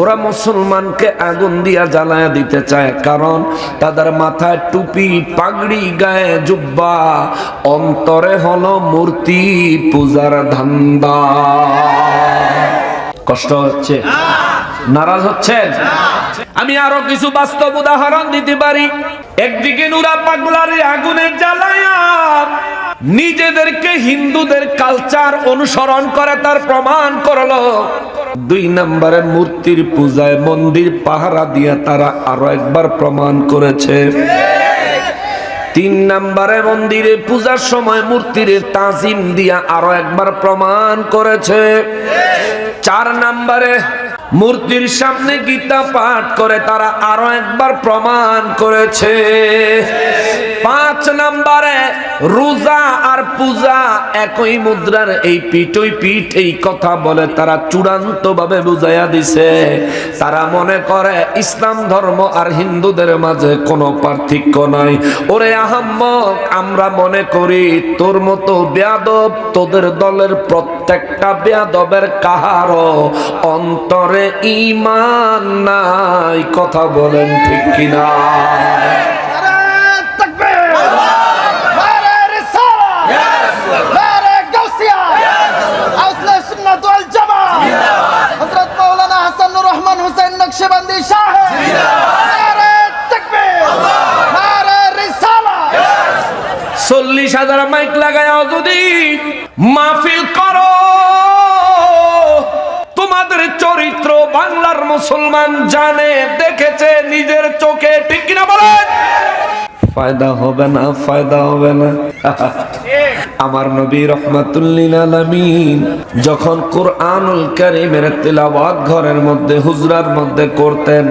ওরা মুসলমানকে আগুন দিয়া জ্বালায়া দিতে চায়, কারণ তাদের মাথায় টুপি, পাগড়ি, গায়ে জুব্বা, অন্তরে হলো মূর্তি পূজার ধান্দা। কষ্ট হচ্ছে? নারাজ হচ্ছেন? আমি আরো কিছু বাস্তব উদাহরণ দিতে পারি। একদিকে নুরা পাগলারে আগুনে জ্বালায়া নিজেদেরকে হিন্দুদের কালচার অনুসরণ করে তার প্রমাণ করলো। 2 নম্বরে মূর্তির পূজায় মন্দির পাহারা দিয়ে তারা আরো একবার প্রমাণ করেছে। 3 নম্বরে মন্দিরে পূজার সময় মূর্তির তাজিম দিয়া আরো একবার প্রমাণ করেছে। 4 নম্বরে মূর্তির সামনে গীতা পাঠ করে তারা আরো একবার প্রমাণ করেছে। 5 নম্বরে রোজা আর পূজা একই মুদ্রার এই পিঠ ওই পিঠ, এই কথা বলে তারা চূড়ান্ত ভাবে বুঝাইয়া দিছে। তারা মনে করে ইসলাম ধর্ম আর হিন্দুদের মাঝে কোনো পার্থক্য নাই। ওরে আহাম্মক, আমরা মনে করি তোর মতো বেয়াদব, তোদের দলের প্রত্যেকটা বেয়াদবের কাহারও অন্তরে ঈমান নাই। কথা বলেন ঠিক কিনা? নকশবন্দি সাহেব, নারে তাকবীর, নারে রিসালাত। 40,000 মাইক লাগায় যদি মাহফিল করো, তোমাদের চরিত্র বাংলার মুসলমান জানে, দেখেছে নিজের চোখে, ঠিক কিনা বলেন? ফায়দা হবে না, ফায়দা হবে না। আমার নবী রহমাতুল লিল আলামিন যখন কুরআনুল কারীমের তেলাওয়াত ঘরের মধ্যে হুজরার মধ্যে করতেন,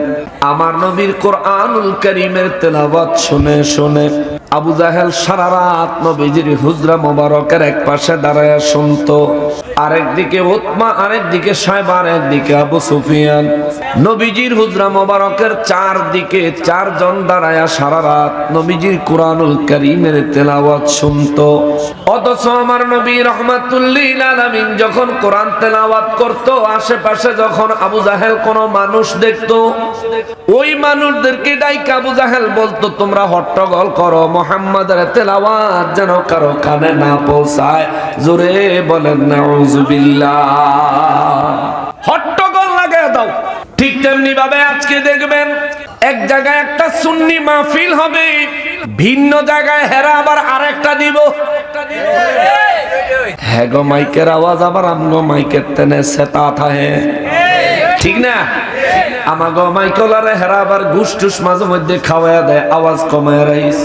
আমার নবীর কুরআনুল কারীমের তেলাওয়াত শুনে শুনে আবু জাহেল সারা রাত নবীজির হুজরা মোবারকের এক পাশে দাঁড়ায়া শুনতো। আরেকদিকে উতমা, আরেকদিকে সায়বা, আরেকদিকে আবু সুফিয়ান। নবীজির হুজরা মোবারকের 4 দিকে 4 জন দাঁড়ায়া সারা রাত নবীজির কুরআনুল কারীমের তেলাওয়াত শুনতো। অথচ আমার নবী রহমাতুল লিল আলামিন যখন কোরআন তেলাওয়াত করত, আশেপাশে যখন আবু জাহেল কোন মানুষ দেখতো, ওই মানুষদেরকে ডাইকা আবু জাহেল বলতো, তোমরা হট্টগোল করো, মুহাম্মাদের তেলাওয়াত যেন কারো কানে না পৌঁছায়। জোরে বলেন নাউজুবিল্লাহ। হট্টগোল লাগায় দাও। ঠিক তেমনি ভাবে আজকে দেখবেন এক জায়গায় একটা সুন্নি মাহফিল হবে, ভিন্ন জায়গায় হেরা আবার আরেকটা দিব। হ্যাঁ গো, মাইকের আওয়াজ আবার আমগো মাইকের তেনে সেতা থাহে, ঠিক না? আমাগো মাইকলারে হেরা আবার গুসটুস মাঝে মধ্যে খাওয়ায়া দেয়, আওয়াজ কমায় রাইস।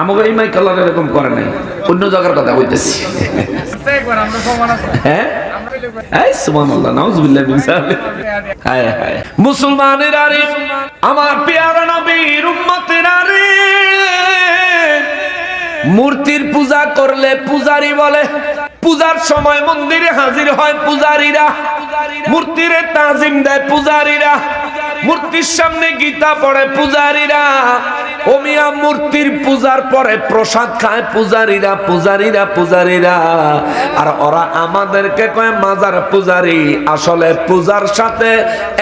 আমাগো এই মাইকলারে এরকম করে নাই, অন্য জায়গার কথা কইতেছি। হ্যাঁ, মুসলমানের আরে, আমার পেয়ারা নবীর উম্মতের আরে, মূর্তির পূজা করলে পূজারি বলে, পূজার সময় মন্দিরে হাজির হয় পূজারীরা, মূর্তির তাজিম দেয় পূজারীরা, মূর্তির সামনে গীতা পড়ে পূজারীরা, ওমিয়া মূর্তির পূজার পরে প্রসাদ খায় পূজারীরা, পূজারীরা, পূজারীরা। আর ওরা আমাদেরকে কয় মাজার পূজারী। আসলে পূজার সাথে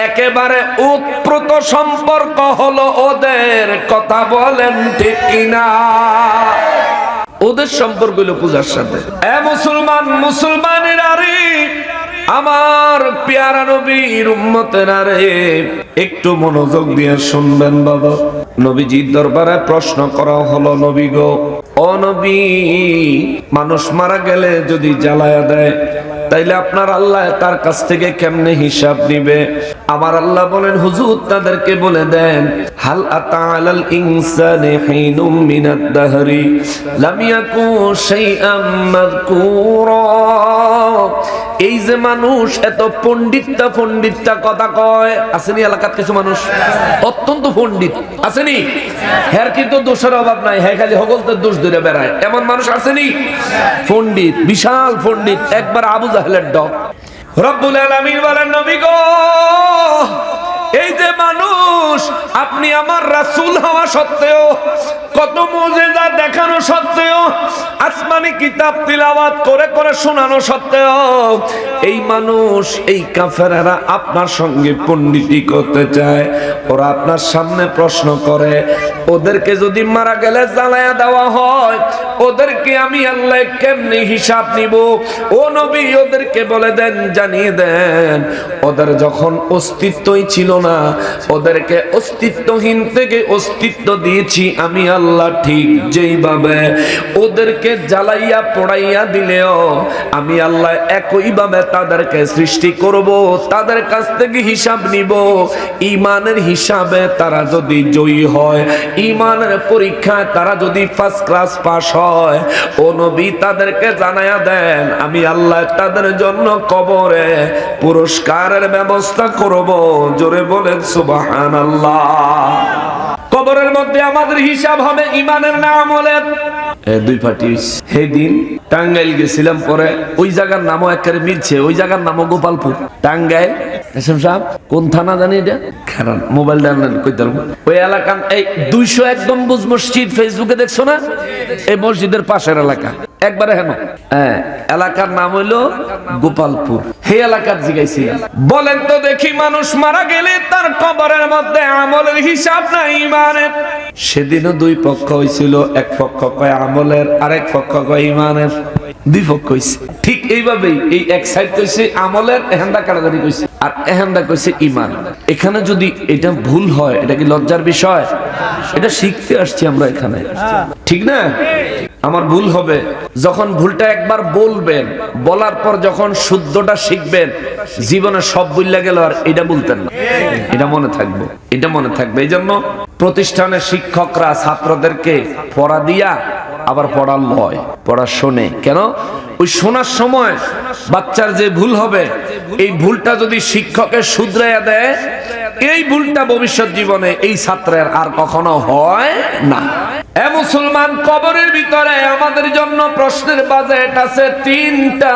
একেবারে ওতপ্রোত সম্পর্ক হলো ওদের। কথা বলেন ঠিক কিনা? ওদের সম্পর্ক হলো পূজার সাথে। এ মুসলমান, মুসলমানের আরে, আমার পেয়ারা নবীর উম্মতেরা রে, একটু মনোযোগ দিয়ে শুনবেন বাবা। নবীজির দরবারে প্রশ্ন করা হলো, নবী গো, ও নবী, মানুষ মারা গেলে যদি জ্বালায়া দেয়, তাইলে আপনার আল্লাহ তার কাছ থেকে কেমনে হিসাব নিবে? আমার আল্লাহ বলেন, হুজুর তাদেরকে বলে দেন, হাল আতা আলাল ইনসানি হিনুম মিনাদ দাহরি লাম ইয়াকুন শাইআম মাযকুরা। এই যে মানুষ এত পণ্ডিতটা কথা কয়, আসেনি এলাকার কিছু মানুষ অত্যন্ত পণ্ডিত, আসেনি? হ্যাঁ, কিন্তু দোষের অভাব নাই, হ্যাঁ খালি হগলতের দোষ ধরে বেড়ায়, এমন মানুষ আসেনি? পণ্ডিত, বিশাল পণ্ডিত, একবার আবু জাহেলের ডক। রব্বুল আলামিন বলেন, নবী গো, এই যে মানুষ আপনি আমার রাসূল হওয়া সত্ত্বেও, কত মুজিজা দেখানো সত্ত্বেও, আসমানি কিতাব তিলাওয়াত করে করে শোনানো সত্ত্বেও এই মানুষ, এই কাফেরেরা আপনার সঙ্গে পণ্ডিতি করতে চায়। ওরা আপনার সামনে প্রশ্ন করে, ওদেরকে যদি মারা গেলে জ্বালায়া দেওয়া হয়, ওদেরকে আমি আল্লাহ কেমনে হিসাব নিব? ও নবী, ওদেরকে বলে দেন, জানিয়ে দেন, ওদের যখন অস্তিত্বই ছিল না, ওদেরকে অস্তিত্বহীন থেকে অস্তিত্ব দিয়েছি আমি আল্লাহ। ঠিক যেইভাবে ওদেরকে জ্বালাইয়া পোড়াইয়া দিলেও আমি আল্লাহ একইভাবে তাদেরকে সৃষ্টি করব, তাদের কাছ থেকে হিসাব নিব। ঈমানের হিসাবে তারা যদি জয়ী হয়, ঈমানের পরীক্ষায় তারা যদি ফার্স্ট ক্লাস পাস হয়, ও নবী তাদেরকে জানায়া দেন আমি আল্লাহ তাদের জন্য কবরে পুরস্কারের ব্যবস্থা করব। জোরে বলেন সুবহানাল্লাহ। কবরের মধ্যে আমাদের হিসাব হবে ঈমানের না আমলের? দুই পার্টি। সেদিন টাঙ্গাইল গেছিলাম, পরে ওই জায়গার নামও একেবারে মিলছে, ওই জায়গার নামও গোপালপুর। টাঙ্গাইল এসএম সাহেব কোন থানা জানি এটা? কারণ মোবাইলটা কইতে পারবো। ওই এলাকা এই 201 গম্বুজ মসজিদ ফেসবুকে দেখছো না? এই মসজিদের পাশের এলাকা একবারে হেন। হ্যাঁ, এলাকার নাম হইলো গোপালপুর। সেই এলাকার জিগাইছিলাম, বলেন তো দেখি, মানুষ মারা গেলে তার কবরের মধ্যে আমলের হিসাব নাই ঈমানের? সেদিনও দুই পক্ষ হইছিল, এক পক্ষ কয় আমলের, আরেক পক্ষ কয় ঈমানের। দুই পক্ষ হইছে। ঠিক এইভাবেই এই এক সাইড কইছে আমলের, এহেন্দা কাটাকাটি কইছে, আর এহেন্দা কইছে ঈমান। এখানে যদি এটা ভুল হয়, এটা কি লজ্জার বিষয়? এটা শিখতে আসছি আমরা এখানে, ঠিক না? আমার ভুল হবে, যখন ভুলটা একবার বলবেন, বলার পর যখন শুদ্ধটা শিখবেন, জীবনে সব ভুললে গেল আর এটা বলতেন না, এটা মনে থাকবে, এটা মনে থাকবে। এই জন্য প্রতিষ্ঠানের শিক্ষকরা ছাত্রদেরকে পড়া দিয়া আবার পড়া লয়, পড়া শোনে। কেন? ওই শোনার সময় বাচ্চার যে ভুল হবে, এই ভুলটা যদি শিক্ষকের শুধরাইয়া দেয়, এই ভুলটা ভবিষ্যৎ জীবনে এই ছাত্রের আর কখনো হয় না। এ মুসলমান, কবরের ভিতরে আমাদের জন্য প্রশ্নের বাজেট আছে 3টা।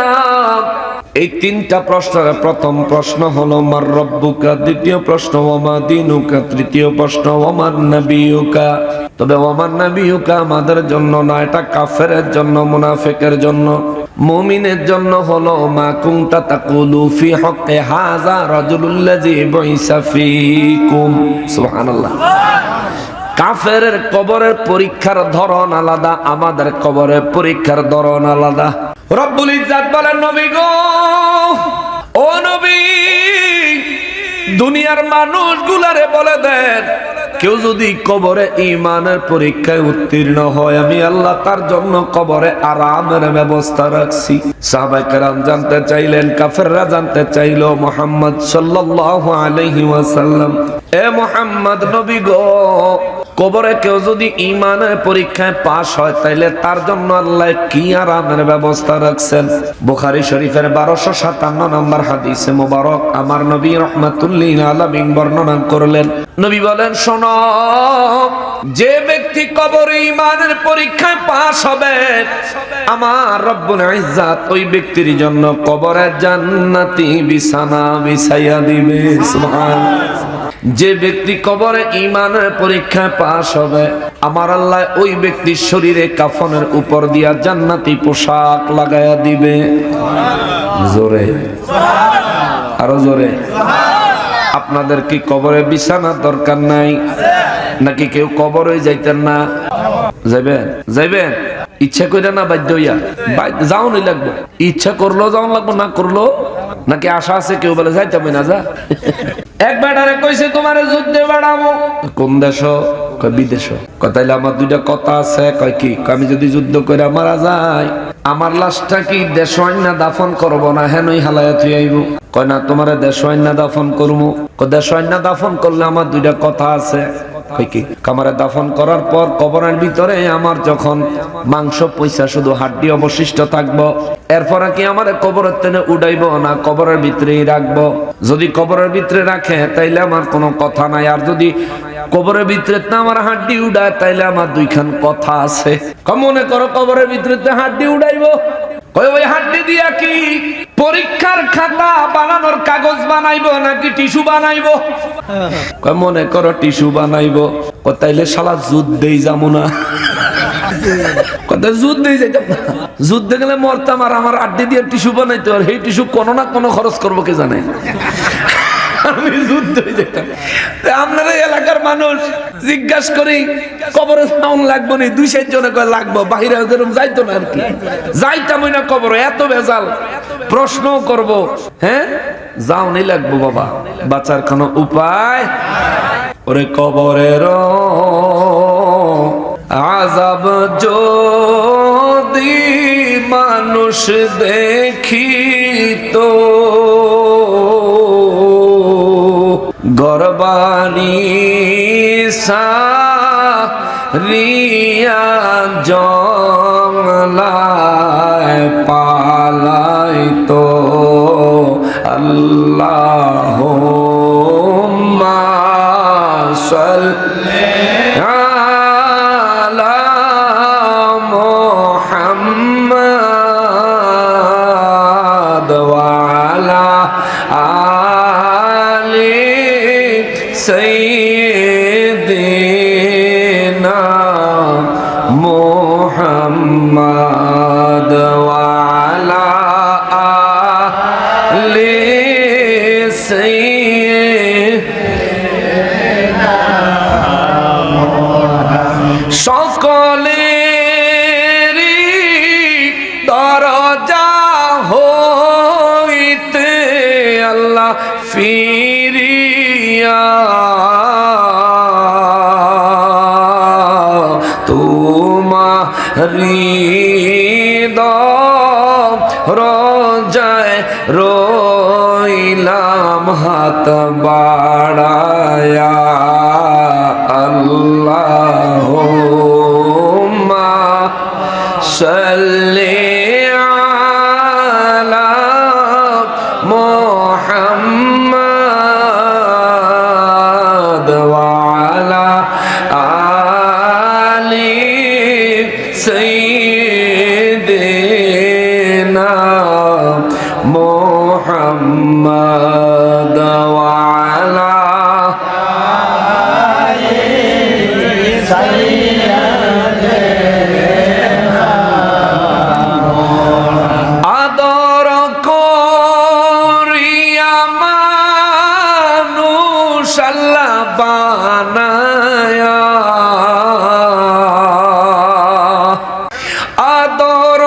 এই 3টা প্রশ্নের প্রথম প্রশ্ন হলো মার রব্বুকা, দ্বিতীয় প্রশ্ন ওমা দীনুকা, তৃতীয় প্রশ্ন ওমান নবিয়ুকা। তবে ওমান নবিয়ুকা আমাদের জন্য না, এটা কাফেরের জন্য, মুনাফিকের জন্য। মুমিনের জন্য হলো মা কুনতা তাকুলু ফি হক্কি হাযা রাজুলুল্লাযী বুইসা ফীকুম। সুবহানাল্লাহ। কাফেরের কবরের পরীক্ষার ধরন আলাদা, আমাদের কবরের পরীক্ষার ধরন আলাদা। রব্বুল ইজ্জাত বলেন, নবী গো, ও নবী, দুনিয়ার মানুষগুলারে বলে দেন, কেউ যদি কবরে ঈমানের পরীক্ষায় উত্তীর্ণ হয়, আমি আল্লাহ তার জন্য কবরে আরামের ব্যবস্থা রাখছি। সাহাবায়ে কেরাম জানতে চাইলেন, কাফেররা জানতে চাইলো, মুহাম্মদ সাল্লাল্লাহু আলাইহি ওয়াসাল্লাম, এ মুহাম্মদ নবী গো, কবরে কেউ যদি ঈমানের পরীক্ষায় পাশ হয়, তাইলে তার জন্য আল্লাহ কি আরামের ব্যবস্থা রাখছেন? বুখারী শরীফের 1257 নম্বর হাদিসে মুবারক আমার নবী রাহমাতুল লিল আলামিন বর্ণনা করলেন। নবী বলেন, শোনো, যে ব্যক্তি কবরে ঈমানের পরীক্ষায় পাশ হবে, আমার রব্বুল ইজ্জাত ওই ব্যক্তির জন্য কবরে জান্নাতি বিছানা বিছাইয়া দিবে। সুবহানাল্লাহ। যে ব্যক্তি কবরে ঈমানের পরীক্ষায় পাশ হবে, আমার আল্লাহ ওই ব্যক্তির শরীরে কাফনের উপর দিয়া জান্নাতি পোশাক লাগায়া দিবে। জোরে, আরো জোরে। আপনাদের কি কবরে বিছানার দরকার নাই? নাকি কেউ কবরে যাইতেন না? যাইবেন? যাইবেন ইচ্ছা করে না বাধ্য হইয়া? যাও নাই লাগবে, ইচ্ছা করলো যাওন লাগবো, না করলো নাকি আশা আছে কেউ বলে যাইতে হবে না? যা। এক বেটারে কইছে তোমারে যুদ্ধে বাড়াবো। কোন দেশ? কয় বিদেশ। তাইলে আমার দুইটা কথা আছে। কয় কি? আমি যদি যুদ্ধ করে মারা যাই, আমার লাশটা কি দেশ না দাফন করবো না হেনই হালায়া তুই আইব? কয় না, তোমারে দেশ না দাফন করবো। দেশ না দাফন করলে আমার দুইটা কথা আছে। কামারে দাফন করার পর কবরের ভিতরে আমার যখন মাংস পয়সা শুধু হাড্ডি অবশিষ্ট থাকবো, এরপরে কি আমার কবরের টেনে উড়াইবো না কবরের ভিতরেই রাখবো? যদি কবরের ভিতরে রাখে তাইলে আমার কোনো কথা নাই, আর যদি কবরের ভিতরে আমার হাড্ডি উড়ায় তাইলে আমার দুইখান কথা আছে। মনে করো কবরের ভিতরে হাড্ডি উড়াইবো, ওই হাড্ডি দিয়া কি পরীক্ষার খাতা বানানোর কাগজ বানাইবো নাকি টিস্যু বানাইবো? মনে করো টিস্যু বানাইবো। তাইলে শালা যুদ্ধেই যাবো না। যুদ্ধেই যাইতাম না, যুদ্ধে গেলে মরতাম, আর আমার হাড্ডি দিয়ে টিস্যু বানাইতো, আর সেই টিস্যু কোনো না কোনো খরচ করবো কে জানে। আমি যুদ্ধ যেতাম। আপনারা এলাকার মানুষ জিজ্ঞাসা করি কবরে সাউন্ড লাগবো নি, 2-4 জনে কয় লাগবো, বাহিরে যেরকম যাইতো না আর কি, যাইতাম না কবরে, এত ভেজাল। প্রশ্ন করব, হ্যাঁ যাও নেই লাগবো বাবা, বাঁচার কোনো উপায়? ওরে কবরের আযাব যদি মানুষ দেখিত, গরবানি সারিয়া জংলায় পালাইতো। আল্লাহুম্মা সাল্লি আলা মুহাম্মাদ ওয়া আলা আলি সাইয়্যিদিনা মুহাম্মাদ ওয়া আলা আলি সাইয়্যিদিনা সকলেরই দরজা হইতে আল্লাহ ফিরিয়া তোমারি রোজায় রইলাম হাত বাড়ায়া। আল্লাহুম্মা সাল্লি আলা মুহাম্মাদ ওয়া আলা আলি সাইয়্যিদিনা মুহাম্মাদ ওয়া আলা আদর করিয়া মানুষ আল্লাহ বানায়া, আদর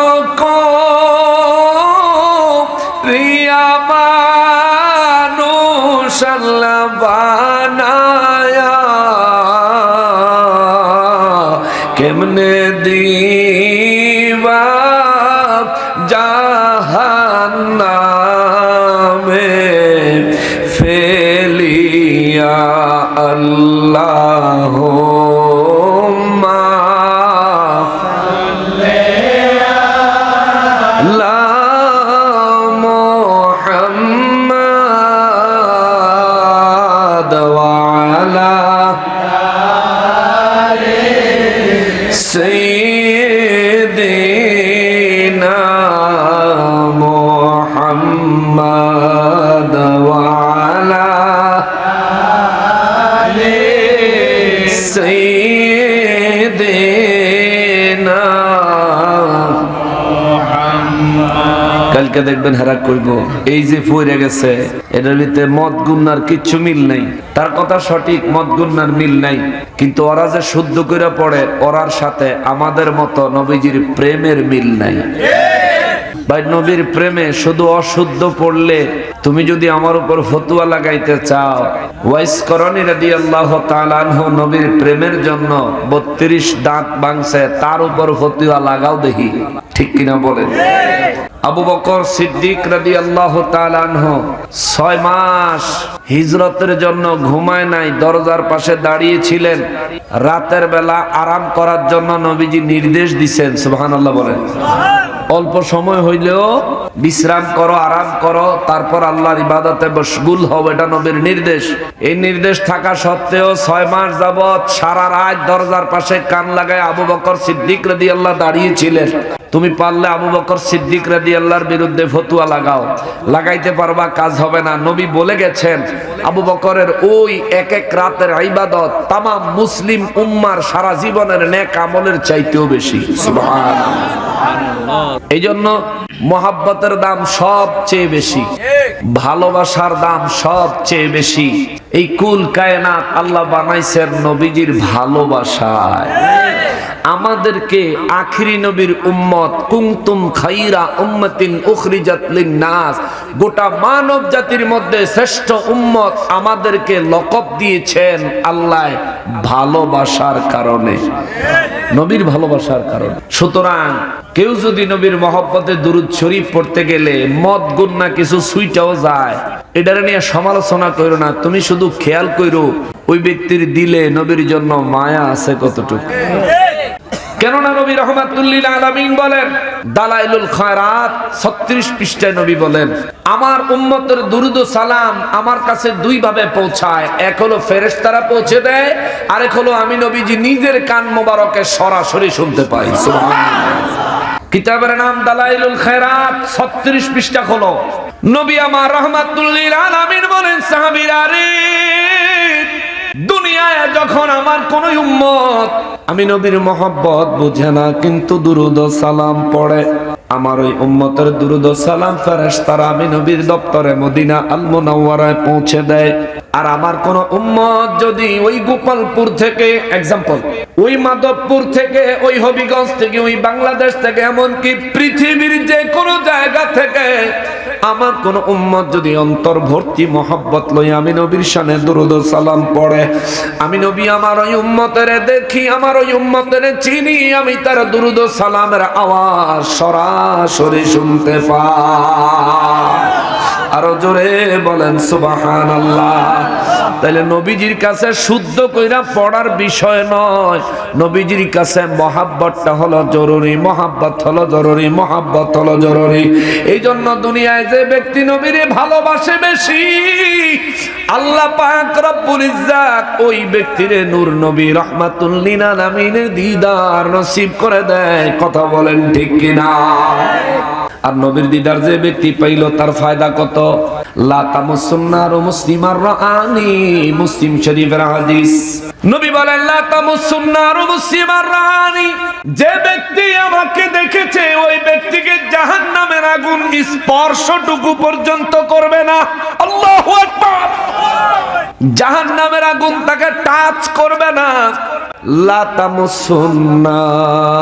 করিয়া মানুষ আল্লাহ বানায়া, কেমনে দিবা জাহান্নামে ফেলিয়া। আল্লাহুম্মা লা মুহাম্মাদ ওয়া আলা সাইয়্যিদিনা মুহাম্মাদ ওয়া আলা সাইয়্যিদিনা। কালকে দেখবেন হেরা কইব এই যে পড়ে গেছে এটার ভিতরে মদ গুন্নার কিচ্ছু মিল নাই। তার কথা সঠিক, মদ গুন্নার মিল নাই, কিন্তু ওরা যে শুদ্ধ করে পড়ে ওরার সাথে আমাদের মতো নবীজির প্রেমের মিল নাই। ভাই নবীর প্রেমে শুধু অশুদ্ধ পড়লে, তুমি যদি আমার উপর ফতুয়া লাগাইতে চাও, ওয়াইস করণী রাদিয়াল্লাহু তাআলা আনহু নবীর প্রেমের জন্য 32 দাঁত ভাঙছে, তার উপর ফতুয়া লাগাও দেখি, ঠিক কিনা বলেন? আবু বকর সিদ্দিক রাদিয়াল্লাহু তাআলা আনহু 6 মাস হিজরতের জন্য ঘুমায় নাই, দরজার পাশে দাঁড়িয়ে ছিলেন। রাতের বেলা আরাম করার জন্য নবীজি নির্দেশ দিয়েছেন, সুবহানাল্লাহ বলেন। অল্প সময় হইলেও বিশ্রাম করো, আরাম করো, তারপর আল্লাহর ইবাদতে মশগুল হও, এটা নবীর নির্দেশ। এই নির্দেশ থাকা সত্ত্বেও 6 মাস যাবত সারা রাত দরজার পাশে কান লাগায় আবু বকর সিদ্দিক রাদিয়াল্লাহু দাঁড়িয়েছিলেন। তুমি পারলে আবু বকর সিদ্দিক রাদিয়াল্লাহর বিরুদ্ধে ফতোয়া লাগাও, লাগাইতে পারবা, কাজ হবে না। নবী বলে গেছেন আবু বকরের ওই এক এক রাতের ইবাদত তামাম মুসলিম উম্মার সারা জীবনের নেক আমলের চাইতেও বেশি। সুবহানাল্লাহ। এই জন্য মহাব্বতের দাম সবচেয়ে বেশি, ভালোবাসার দাম সবচেয়ে বেশি। এই কুল কায়নাত আল্লাহ বানাইছেন নবীজির ভালোবাসায়। আমাদেরকে আখিরি নবীর উম্মত, কুনতুম খাইরা উম্মাতিন উখরিজাত লিন-নাস, গোটা মানব জাতির মধ্যে শ্রেষ্ঠ উম্মত আমাদেরকে লকব দিয়েছেন আল্লাহ ভালোবাসার কারণে, নবীর ভালোবাসার কারণে। সুতরাং কেউ যদি নবীর মহব্বতে দুরূদ শরীফ পড়তে গেলে মদ গুন্না কিছু সুইটাও যায়, এটারে নিয়ে সমালোচনা করো না। তুমি শুধু খেয়াল করো ওই ব্যক্তির দিলে নবীর জন্য মায়া আছে কতটুকু। কেননা নবী রাহমাতুল লিল আলামিন বলেন, দালাইলুল খায়রাত 36 পৃষ্ঠায় নবী বলেন, আমার উম্মতের দুরূদ ও সালাম আমার কাছে দুই ভাবে পৌঁছায়। এক হলো ফেরেশতারা পৌঁছে দেয়, আর এক হলো আমি নবীজি নিজের কান মোবারকে সরাসরি শুনতে পাই। সুবহানাল্লাহ। কিতাবের নাম দালাইলুল খায়রাত, 36 পৃষ্ঠা খোলো। নবী আমার রাহমাতুল লিল আলামিন বলেন, সাহাবীরা রে, দুনিয়ায় যখন আমার কোন উম্মত আমি নবীর মহব্বত বুঝে না কিন্তু দুরূদ ও সালাম পড়ে, আমার ওই উম্মতের দুরূদ ও সালাম ফেরেশতারা আমি নবীর দপ্তরে মদিনা আল মুনাওয়ারায় পৌঁছে দেয়। আর আমার কোন উম্মত যদি ওই গোপালপুর থেকে, এক্সাম্পল, ওই মাধবপুর থেকে, ওই হবিগঞ্জ থেকে, ওই বাংলাদেশ থেকে, এমনকি পৃথিবীর যে কোনো জায়গা থেকে আমার কোন উম্মত যদি অন্তর ভর্তি মহব্বত লই আমি নবীর শানে দুরূদ ও সালাম পড়ে, আমি নবী আমার ওই উম্মতের দেখি, আমার ওই উম্মতের চিনি, আমি তার দুরূদ ও সালামের আওয়াজ সরাসরি শুনতে পাই। আরো জোরে বলেন সুবহানাল্লাহ। তাহলে নবীজির কাছে শুদ্ধ কইরা পড়ার বিষয় নয়, নবীজির কাছে মহাব্বতটা হলো জরুরি, মহাব্বত হলো জরুরি, মহাব্বত হলো জরুরি। এই জন্য দুনিয়ায় যে ব্যক্তি নবীরে ভালোবাসে বেশি, আল্লাহ পাক রব্বুল ইজ্জাত ওই ব্যক্তিরে নূর নবী রাহমাতুল লিল আলামিনের দিদার নসিব করে দেয়। কথা বলেন ঠিক কিনা? আর নবীর দিদার যে ব্যক্তি পাইল তার ফায়দা কত? লা তামুসুন্নার মুসলিমার রাআনি, মুসলিম শরীফের হাদিস। নবী বলেন, লা তামুসুন্নার মুসলিমার রাআনি, যে ব্যক্তি আমাকে দেখেছে ওই ব্যক্তিকে জাহান্নামের আগুন স্পর্শটুকু পর্যন্ত করবে না। আল্লাহু আকবার। জাহান্নামের আগুন তাকে টাচ করবে না। লা তামুসুন্নার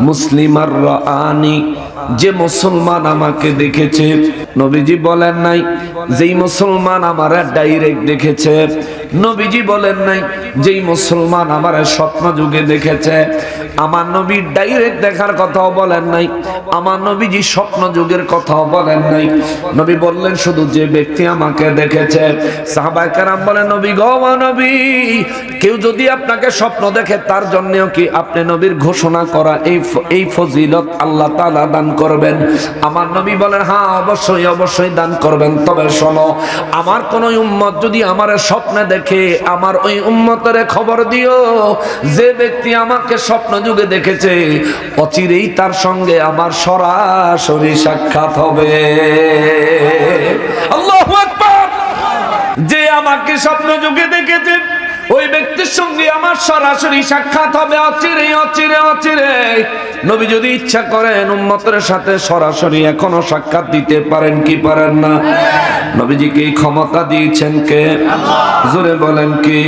মুসলিমার রাআনি, যে মুসলমান আমাকে দেখেছে, নবীজি বলেন নাই যেই মুসলমান আমারে ডাইরেক্ট দেখেছে, নবীজি বলেন নাই যেই মুসলমান আমারে স্বপ্ন যুগে দেখেছে। আমার নবী ডাইরেক্ট দেখার কথাও বলেন নাই, আমার নবীজি স্বপ্ন যুগের কথাও বলেন নাই। নবী বললেন শুধু যে ব্যক্তি আমাকে দেখেছে। সাহাবায়ে কেরাম বলেন, নবী গো নবী, কেউ যদি আপনাকে স্বপ্ন দেখে তার জন্যও কি আপনি নবীর ঘোষণা করা এই ফজিলত আল্লাহ তাআলা দান করবেন? আমার নবী বলেন, হ্যাঁ অবশ্যই অবশ্যই দান করবেন। তবে শোনো, আমার কোন উম্মত যদি আমার স্বপ্নে দেখে, আমার ওই উম্মতের খবর দিও যে ব্যক্তি আমাকে স্বপ্ন যুগে দেখেছে অচিরেই তার সঙ্গে আমার সরাসরি সাক্ষাৎ হবে। আল্লাহু আকবার। যে আমাকে স্বপ্ন যুগে দেখেছে ওই ব্যক্তির সঙ্গে আমার সরাসরি সাক্ষাৎ হবে অচিরে অচিরে অচিরে। নবী যদি ইচ্ছা করেন উম্মতের সাথে সরাসরি এখনো সাক্ষাৎ দিতে পারেন কি পারেন না? নবীজিকে এই ক্ষমতা দিয়েছেন কে? জোরে বলেন কি?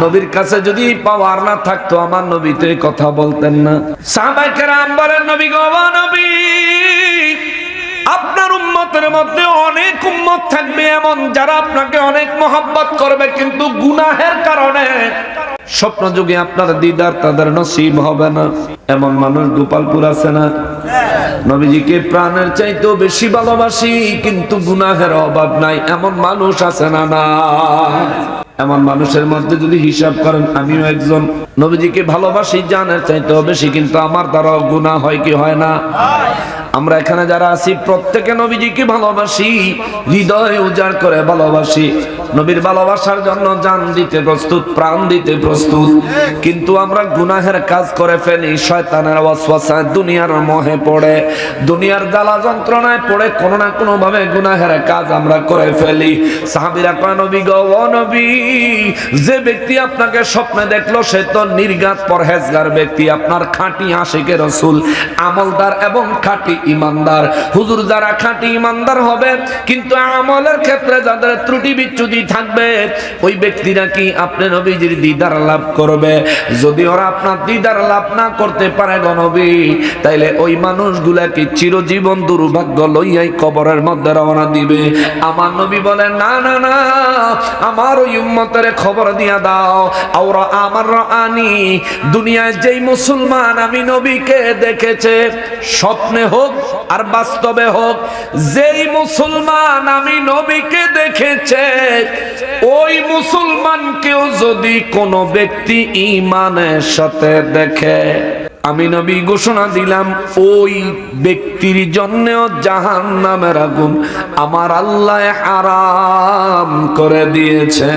নবীর কাছে যদি পাওয়ার না থাকতো আমার নবী তো এই কথা বলতেন না। সাহাবায়ে কেরাম বলেন, নবী গো নবী, আপনার উম্মতের মধ্যে অনেক উম্মত থাকবে এমন যারা আপনাকে অনেক মহব্বত করবে, কিন্তু গুনাহের কারণে স্বপ্ন যুগে আপনার দিদার তাদের নসিব হবে না। এমন মানুষ গোপালপুর আছে না? নবীজিকে প্রাণের চাইতেও বেশি ভালোবাসি কিন্তু গুনাহের অভাব নাই, এমন মানুষ আছে না? না। এমন মানুষের মধ্যে যদি হিসাব করেন আমিও একজন। নবীজিকে ভালোবাসি জানের চাইতেও বেশি, কিন্তু আমার দ্বারাও গুনাহ হয় কি হয় না? আমরা এখানে যারা আছি প্রত্যেকে নবীজিকে ভালোবাসি, হৃদয় উজাড় করে ভালোবাসি, নবীর ভালোবাসার জন্য জান দিতে প্রস্তুত, প্রাণ দিতে প্রস্তুত, কিন্তু আমরা গুনাহের কাজ করে ফেলি। শয়তানের ওয়াসওয়াসায়, দুনিয়ার মোহে পড়ে, দুনিয়ার জ্বালা যন্ত্রণায় পড়ে কোনো না কোনো ভাবে গুনাহের কাজ আমরা করে ফেলি। সাহাবীরা কয়, নবী গো, ও নবী, যে ব্যক্তি আপনাকে স্বপ্নে দেখলো সে তো নির্ঘাত পরহেজগার ব্যক্তি, আপনার খাঁটি আশিকে রাসূল, আমলদার এবং খাঁটি ইমানদার। হুজুর, যারা খাঁটি ইমানদার হবে কিন্তু আমলের ক্ষেত্রে যাদের ত্রুটি বিচ্যুতি থাকবে, ওই ব্যক্তিরা কি আপনি নবীজির দিদার লাভ করবে? যদি ওরা আপনার দিদার লাভ না করতে পারে গো নবী, তাইলে ওই মানুষগুলা কি চিরজীবন দুর্ভাগ্য লইয়াই কবরের মধ্যে রওনা দিবে। আমার নবী বলেন, না না না, আমার ওই উম্মতের খবর দিয়া দাও, ওরা আমার আনি, দুনিয়ায় যেই মুসলমান আমি নবীকে দেখেছে, স্বপ্নে হোক আর বাস্তবে হোক, যেই মুসলমান আমি নবীকে দেখেছে, ওই মুসলমানকেও যদি কোনো ব্যক্তি ঈমানের সাথে দেখে, আমি নবী ঘোষণা দিলাম ওই ব্যক্তির জন্যও জাহান্নামের আগুন আমার আল্লাহ হারাম করে দিয়েছে।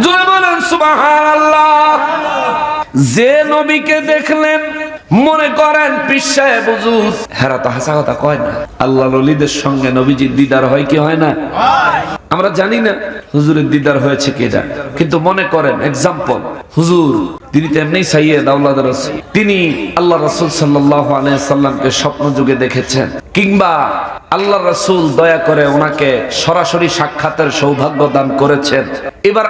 জোরে বলেন সুবহানাল্লাহ। যে নবীকে দেখলেন, মনে করেন পীর সাহেব হুজুর, হেরা তো হাসা কথা কয় না, আল্লাহর ওলিদের সঙ্গে নবীজির দিদার হয় কি হয় না? আমরা জানি না হুজুরের দিদার হয়েছে কিনা, কিন্তু মনে করেন এক্সাম্পল, হুজুর তিনি তো এমনি সাইয়্যেদ আওলাদ রাসূল, তিনি আল্লাহ রাসূল সাল্লাল্লাহু আলাইহি সাল্লামকে স্বপ্ন যুগে দেখেছেন, কিংবা আল্লাহ রাসূল দয়া করে ওনাকে সরাসরি সাক্ষাতের সৌভাগ্য দান করেছেন। এবার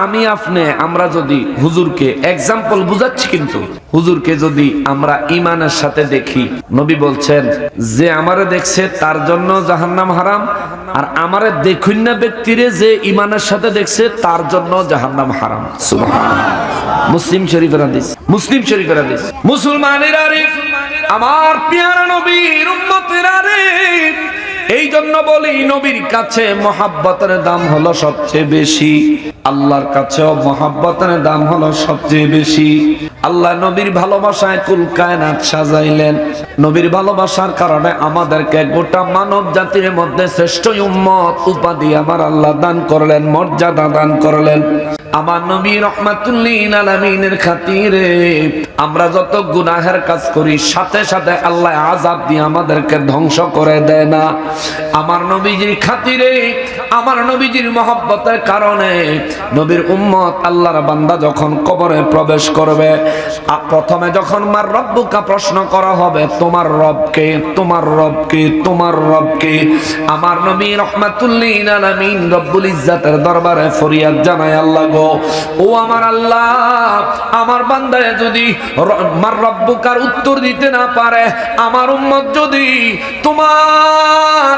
আমি আপনি আমরা যদি হুজুরকে, এক্সাম্পল বুঝাচ্ছি, কিন্তু হুজুরকে যদি আমরা ঈমানের সাথে দেখি, নবী বলছেন যে আমারে দেখছে তার জন্য জাহান্নাম হারাম, আর আমারে দেখুন না ব্যক্তিরে যে ঈমানের সাথে দেখছে তার জন্য জাহান্নাম হারাম। সুবহানাল্লাহ। মুসলিম শরীফের হাদিস, মুসলিম শরীফের হাদিস। মুসলমানের আরিফ, আমার প্রিয় নবীর উম্মতের আরিফ, এই জন্য বলি নবীর কাছে মহাব্বতের দাম হলো সবচেয়ে বেশি, আল্লাহর কাছেও মহাব্বতের দাম হলো সবচেয়ে বেশি। আল্লাহ নবীর ভালোবাসায় কুল কায়নাত সাজাইলেন, নবীর ভালোবাসার কারণে আমাদেরকে গোটা মানব জাতির মধ্যে শ্রেষ্ঠ উম্মত উপাধি আমার আল্লাহ দান করলেন, মর্যাদা দান করলেন। আমার নবী রাহমাতুল লিল আলামিনের খাতিরে আমরা যত গুনাহের কাজ করি, সাথে সাথে আল্লাহ আযাব দিয়ে আমাদেরকে ধ্বংস করে দেয় না। আমার নবীজির খাতিরে, আমার নবীজির মহব্বতের কারণে নবীর উম্মত আল্লাহর বান্দা যখন কবরে প্রবেশ করবে, প্রথমে যখন মার রব্বুকা প্রশ্ন করা হবে, তোমার রবকে, তোমার রবকে, তোমার রবকে, আমার নবী রাহমাতুল লিল আলামিন রব্বুল ইজ্জাতের দরবারে ফরিয়াদ জানায়, আল্লাহ গো, ও আমার আল্লাহ, আমার বান্দায় যদি মার রব্বুকার উত্তর দিতে না পারে, আমার উম্মত যদি তোমার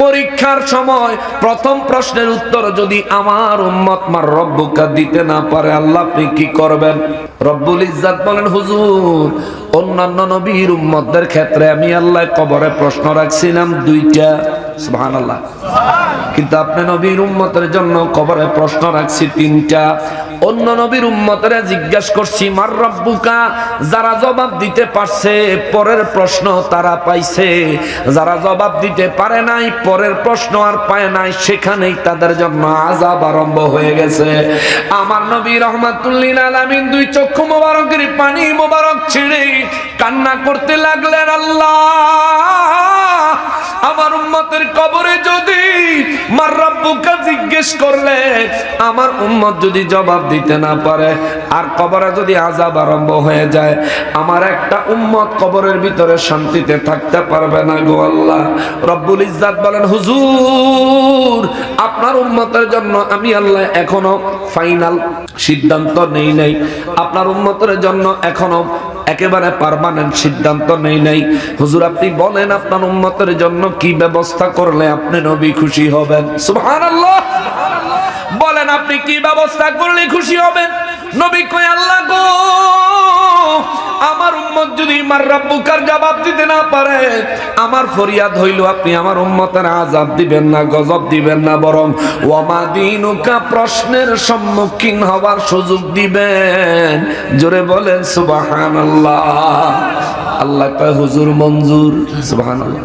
পরীক্ষার সময় প্রথম প্রশ্নের উত্তর যদি আমার উম্মত মার রব্বুকা দিতে না পারে, আল্লাহ আপনি কি করবেন? রব্বুল ইজ্জাত বলেন, হুজুর, অন্যান্য নবীর উম্মতদের ক্ষেত্রে আমি আল্লাহ কবরে প্রশ্ন রাখছিলাম 2টা, সুবহানাল্লাহ, কিন্তু আপনি নবীর উম্মতের জন্য কবরে প্রশ্ন রাখছি 3টা। অন্য নবীর উম্মতরা জিজ্ঞাসা করছি মার রব্বুকা, যারা জবাব দিতে পারছে পরের প্রশ্ন তারা পাইছে, যারা জবাব দিতে পারে নাই পরের প্রশ্ন আর পায় নাই, সেখানেই তাদের জন্য আযাব আরম্ভ হয়ে গেছে। আমার নবী রাহমাতুল লিল আলামিন 2 চক্ষু মোবারকের পানি মোবারক ছেড়ে কান্না করতে লাগলেন, আল্লাহ, আমার উম্মতের কবরে যদি মার রব্বুকা জিজ্ঞেস করলে আমার উম্মত যদি জবাব দিতে না পারে, আর কবরে যদি আযাব আরম্ভ হয়ে যায়, আমার একটা উম্মত কবরের ভিতরে শান্তিতে থাকতে পারবে না গো আল্লাহ। রব্বুল ইজ্জাত বলেন, হুজুর, আপনার উম্মতের জন্য আমি আল্লাহ এখনো ফাইনাল সিদ্ধান্ত নেই নাই, আপনার উম্মতের জন্য এখনো একেবারে পার্মানেন্ট সিদ্ধান্ত নেই নাই। হুজুর আপনি বলেন আপনার উম্মতের জন্য কি ব্যবস্থা করলে আপনি নবী খুশি হবেন? সুবহানাল্লাহ। বলেন আপনি কি ব্যবস্থা করলে খুশি হবেন? নবী কয়, আল্লাহ গো, আমার উম্মত যদি মার রাব্বুকার জবাব দিতে না পারে, আমার ফরিয়াদ হইল আপনি আমার উম্মতের আযাব দিবেন না, গজব দিবেন না, বরং ওয়ামা দিনুকা প্রশ্নের সম্মুখীন হওয়ার সুযোগ দিবেন। জোরে বলেন সুবহানাল্লাহ। আল্লাহ কয় হুজুর মঞ্জুর। সুবহানাল্লাহ।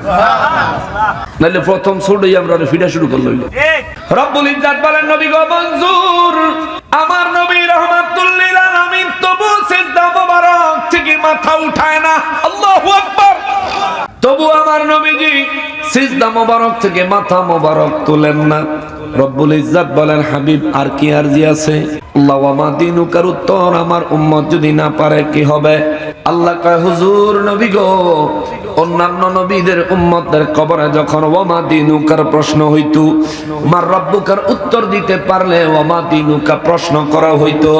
নাইলে প্রথম ছোটই আমরা ফিরা শুরু করলো। রব্বুল ইজ্জাত বলেন নবী গো মঞ্জুর। আমার নবী রাহমাতুল লিল আলামিন তবু সিজদা মোবারক থেকে মাথা উঠায় না। আল্লাহু আকবার। তবু আমার নবীজি সিজদা মোবারক থেকে মাথা মোবারক তুলেন না। রব্বুল ইজ্জাত বলেন হাবিব আর কি আরজি আছে? আল্লাহ ওয়ামা দিনুকার উত্তর আমার উম্মত যদি না পারে কি হবে? আল্লাহ কয় হুজুর নবী গো, অন্যান্য নবীদের উম্মতদের কবরে যখন ওয়ামা দিনুকার প্রশ্ন হইতো, মার রব্বুকার উত্তর দিতে পারলে ওয়ামা দিনুকা প্রশ্ন করা হইতো।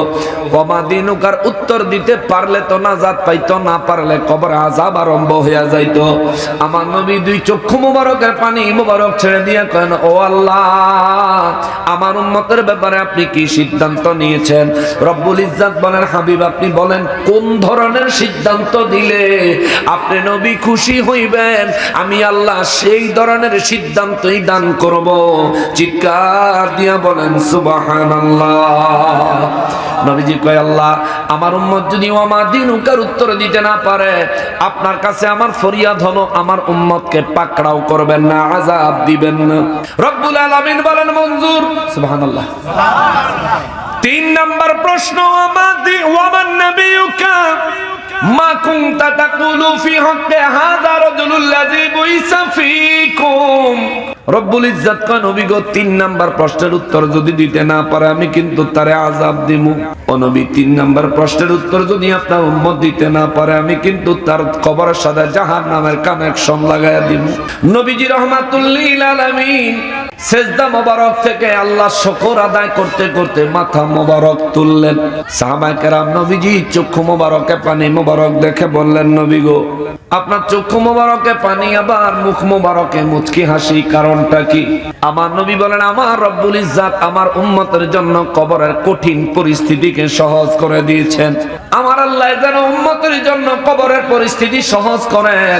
ওয়ামা দিনুকার উত্তর দিতে পারলে তো নাজাত পাইতো, না পারলে কবরে আযাব আরম্ভ হইয়া যাইতো। আমার নবী দুই চক্ষু মোবারকের পানি মোবারক ছেড়ে দিয়া কয়েন ও আল্লাহ, আমার উম্মতের ব্যাপারে আপনি কি সিদ্ধান্ত নিয়েছেন? রব্বুল ইজ্জাত বলেন হাবিব আপনি বলেন কোন ধরনের সিদ্ধান্ত দিলে আপনি নবী খুশি হইবেন, আমি আল্লাহ সেই ধরনের সিদ্ধান্তই দান করব। চিৎকার দিয়া বলেন সুবহানাল্লাহ। নবীজি কয় আল্লাহ আমার উম্মত যদি ওয়ামা দিনুকার উত্তর দিতে না পারে, আপনার কাছে আমার ফরিয়াদ হলো আমার উম্মতকে পাকড়াও করবেন না, আযাব দিবেন না। রব্বুল আলামিন বলেন মঞ্জুর। সুবহানাল্লাহ। 3 নাম্বার প্রশ্ন ওয়ামান নাবিয়ুকা মা কুনতা তাকুলু ফি হাক্কি হাযা রাজুলুল্লাযী বুইসা ফীকুম। রব্বুল ইজ্জাত কয় নবী গো 3 নাম্বার প্রশ্নের উত্তর যদি দিতে না পারে আমি কিন্তু তারে আযাব দিমু। ও নবী 3 নাম্বার প্রশ্নের উত্তর যদি আপনার উম্মত দিতে না পারে আমি কিন্তু তার কবরের সাথে জাহান্নামের কানেকশন লাগায়া দিমু। নবীজি রাহমাতুল লিল আলামিন সিজদা মোবারক থেকে আল্লাহ শুকর আদায় করতে করতে মাথা মোবারক তুললেন। সাহাবায়ে কেরাম নবীজি চক্ষু মোবারকে পানি মোবারক দেখে বললেন নবী গো আপনার চক্ষু মোবারকে পানি আবার মুখ মোবারকে মুচকি হাসি, কারণটা কি? আমার নবী বলেন আমার রব্বুল ইজ্জাত আমার উম্মতের জন্য কবরের কঠিন পরিস্থিতিকে সহজ করে দিয়েছেন। আমার আল্লাহ যেন উম্মতের জন্য কবরের পরিস্থিতি সহজ করেন,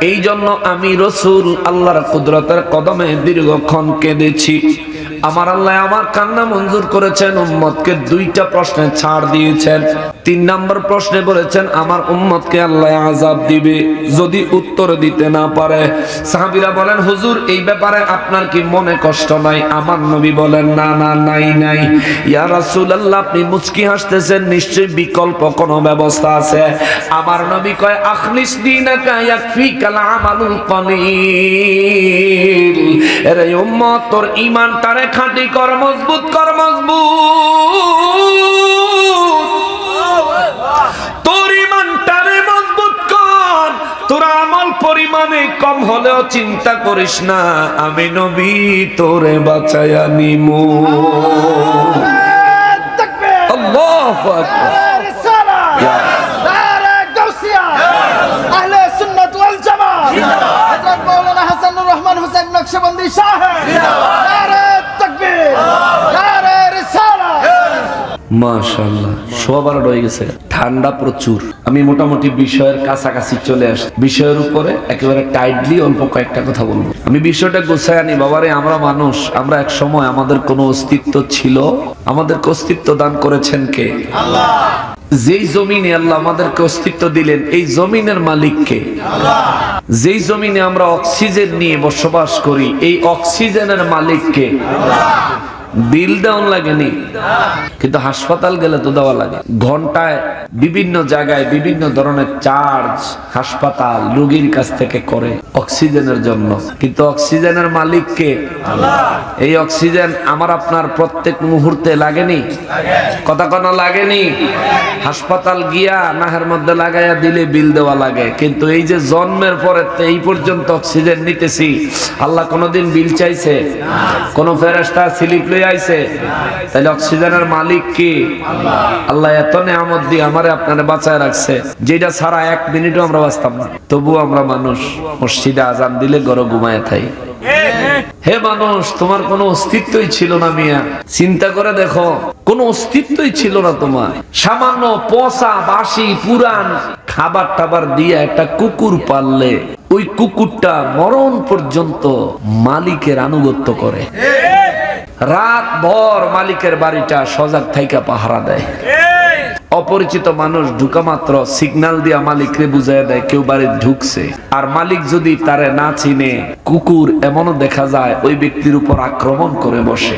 এই জন্য আমি রাসূল আল্লাহর কুদরতের কদমে দীর্ঘক্ষণ কেঁদেছি। আমার আল্লাহ আমার কান্না মঞ্জুর করেছেন, উম্মতকে 2টা প্রশ্নে ছাড় দিয়েছেন। 3 নম্বর প্রশ্নে বলেছেন আমার উম্মতকে আল্লাহ আযাব দিবে যদি উত্তর দিতে না পারে। সাহাবীরা বলেন হুজুর এই ব্যাপারে আপনার কি মনে কষ্ট নাই? আমার নবী বলেন না না নাই নাই। ইয়া রাসূলুল্লাহ আপনি মুচকি হাসতেছেন, নিশ্চয়ই বিকল্প কোনো ব্যবস্থা আছে। আমার নবী কয় আখলিস দীনাকা ইয়াকফিকাল আমালুল কলিল। এরে উম্মত তোর ঈমানটারে খাঁটি কর, মজবুত কর, মজবুত। তোর ঈমানটারে মজবুত কর, তোর আমল পরিমাণে কম হলেও চিন্তা করিস না, আমি নবী তোরে বাঁচায়া নিমু। আল্লাহু আকবার। আহলে সুন্নাত ওয়াল জামাত হযরত মাওলানা হাসানুর রহমান হোসেন নকশবন্দি সাহেব। নারে তাকবীর, নারে রিসালাত। মাশাআল্লাহ। সবার হয়ে গেছে, ঠান্ডা প্রচুর। আমি মোটামুটি বিষয়ের কাছাকাছি চলে আসছি। বিষয়ের উপরে একেবারে টাইটলি অল্প কয়েকটা কথা বলবো। আমি বিষয়টা গোছায় আনি। বাবারে আমরা মানুষ, আমরা এক সময় আমাদের কোনো অস্তিত্ব ছিল, আমাদেরকে অস্তিত্ব দান করেছেন কে? আল্লাহ। যেই জমিনে আল্লাহ আমাদেরকে অস্তিত্ব দিলেন এই জমিনের মালিক কে? আল্লাহ। যেই জমিনে আমরা অক্সিজেন নিয়ে বসবাস করি এই অক্সিজেনের মালিক কে? আল্লাহ। বিল দেওয়া লাগেনি, কিন্তু হাসপাতাল গেলে তো দেওয়া লাগে। ঘন্টায় বিভিন্ন জায়গায় বিভিন্ন ধরনের চার্জ হাসপাতাল রোগীর কাছ থেকে করে অক্সিজেনের জন্য, কিন্তু অক্সিজেনের মালিক কে? আল্লাহ। এই অক্সিজেন আমার আপনার প্রত্যেক মুহূর্তে লাগেনি? কথা কোনো লাগেনি? হাসপাতাল গিয়া নাহের মধ্যে লাগাইয়া দিলে বিল দেওয়া লাগে, কিন্তু এই যে জন্মের পরে এই পর্যন্ত অক্সিজেন নিতেছি, আল্লাহ কোনোদিন বিল চাইছে? কোন ফেরেশতা স্লিপ লই আইছে, তাহলে অক্সিজেনের মালিক কি? আল্লাহ এত নিয়ামত দিয়ে আমারে আপনারে বাঁচায় রাখছে, যেটা ছাড়া 1 মিনিটও আমরা বাঁচতাম না। তবুও আমরা মানুষ মসজিদে আজান দিলে ঘরে ঘুমায় থাই। হে মানুষ, তোমার কোনো অস্তিত্বই ছিল না মিয়া। চিন্তা করে দেখো, কোনো অস্তিত্বই ছিল না তোমার। সামান্য পচা বাসি পুরান খাবার টাবার দিয়ে একটা কুকুর পাললে ওই কুকুরটা মরণ পর্যন্ত মালিকের আনুগত্য করে। রাত ভর মালিকের বাড়িটা সজাগ থাইকা পাহারা দেয়। অপরিচিত মানুষ ঢুকা মাত্র সিগন্যাল দিয়া মালিকরে বুঝাইয়া দেয় কেউ বাড়ি ঢুকছে। আর মালিক যদি তারে না চিনে, কুকুর এমনও দেখা যায় ওই ব্যক্তির উপর আক্রমণ করে বসে।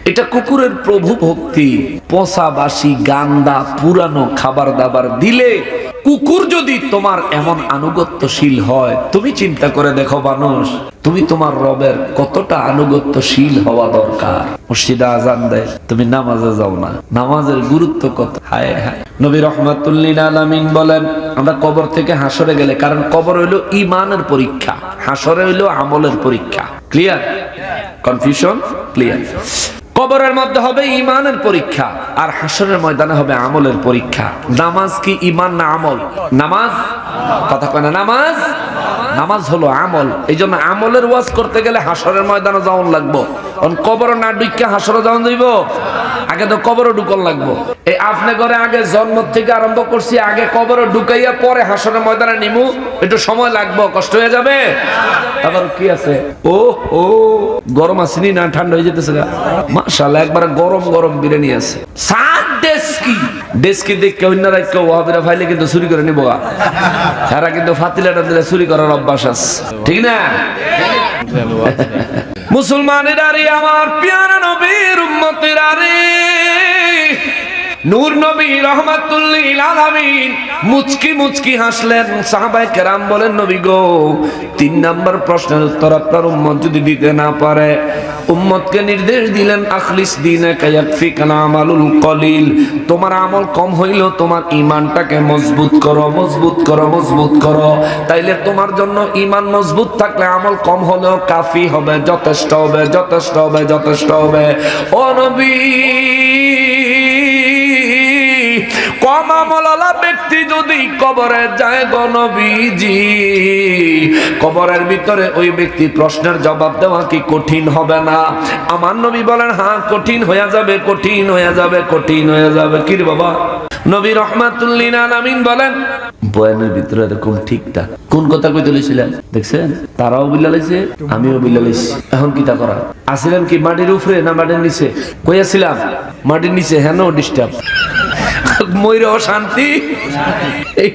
এটা কুকুরের প্রভু ভক্তি। পচা বাসি গান্দা পুরানো খাবার দাবার দিলে কুকুর যদি তোমার এমন আনুগত্যশীল হয়, তুমি চিন্তা করে দেখো মানুষ, তুমি তোমার রবের কতটা আনুগত্যশীল হওয়া দরকার। মসজিদে আজান দেয়, তুমি নামাজে যাও না, নামাজের গুরুত্ব কত। হায় হায়। নবী রাহমাতুল্লিল আলামিন বলেন, আমরা কবর থেকে হাসরে গেলে, কারণ কবর হইলো ঈমানের পরীক্ষা, হাসরে হইলো আমলের পরীক্ষা। ক্লিয়ার? Confusion clear? কবরের মধ্যে হবে ঈমানের পরীক্ষা, আর হাসরের ময়দানে হবে আমলের পরীক্ষা। নামাজ কি ঈমান না আমল? নামাজ, কথা কয় না, নামাজ, নামাজ হলো আমল। এই জন্য আমলের ওয়াজ করতে গেলে হাসরের ময়দানে যাওয়ান লাগবো। কবর না ঢুকে হাসরে যাওয়ান যাইব? আগে তো কবরও ঢুকন লাগবো। এই আপনি ঘরে আগে জন্ম থেকে আরম্ভ করছি, আগে কবরও ঢুকাইয়া পরে হাসরের ময়দানে নিমু, একটু সময় লাগবো, কষ্ট হয়ে যাবে। আবার কি আছে, ও ও গরম আসেনি না, ঠান্ডা হয়ে যেতেছে। মাশাআল্লাহ, একবারে গরম গরম বিরিয়ানি আছে। সাত ডেস্কি ডেস্কি দেখে অন্য রাখকে ওয়াহাবিরা ফাইলে কিন্তু চুরি করে নিব। তারা কিন্তু ফাতিলাটা দিলে চুরি করার অভ্যাস আছে, ঠিক না? মুসলমানেরা রে, আমার প্যারা নবীর উম্মতেরা রে, নূর নবী রাহমাতুল্লিল আলামিন মুচকি মুচকি হাসলেন। সাহাবায়ে কেরাম বলেন, নবী গো, 3 নাম্বার প্রশ্নের উত্তর আপনার উম্মত যদি দিতে না পারে, উম্মতকে নির্দেশ দিলেন, আখলিস দীনাকা ইয়াকফিকাল আমালুল কলিল। তোমার আমল কম হইলেও তোমার ঈমানটাকে মজবুত করো, মজবুত করো, মজবুত করো। তাইলে তোমার জন্য ঈমান মজবুত থাকলে আমল কম হলেও কাফি হবে, যথেষ্ট হবে, যথেষ্ট হবে, যথেষ্ট হবে। ও নবী, কম আমলওয়ালা ব্যক্তি যদি কবরে যায় গো নবীজি, কবরের ভিতরে ওই ব্যক্তি প্রশ্নের জবাব দেওয়া কি কঠিন হবে না? আমার নবী বলেন, হ্যাঁ কঠিন হয়ে যাবে, কঠিন হয়ে যাবে, কঠিন হয়ে যাবে। কি রে বাবা? নবী রাহমাতুল্লিল আলামিন বলেন, বয়ানের ভিতরে এরকম ঠিকঠাক কোন কথা কই তুলেছিলেন দেখছেন? তারাও বিলালাইছে, আমিও বিলালাইছি। এখন কি তা করা? আসিলেন কি মাটির উপরে না মাটির নিচে? কইয়াছিলাম মাটির নিচে, হ্যাঁ নো ডিস্টার্ব। ময়ূরও শান্তি,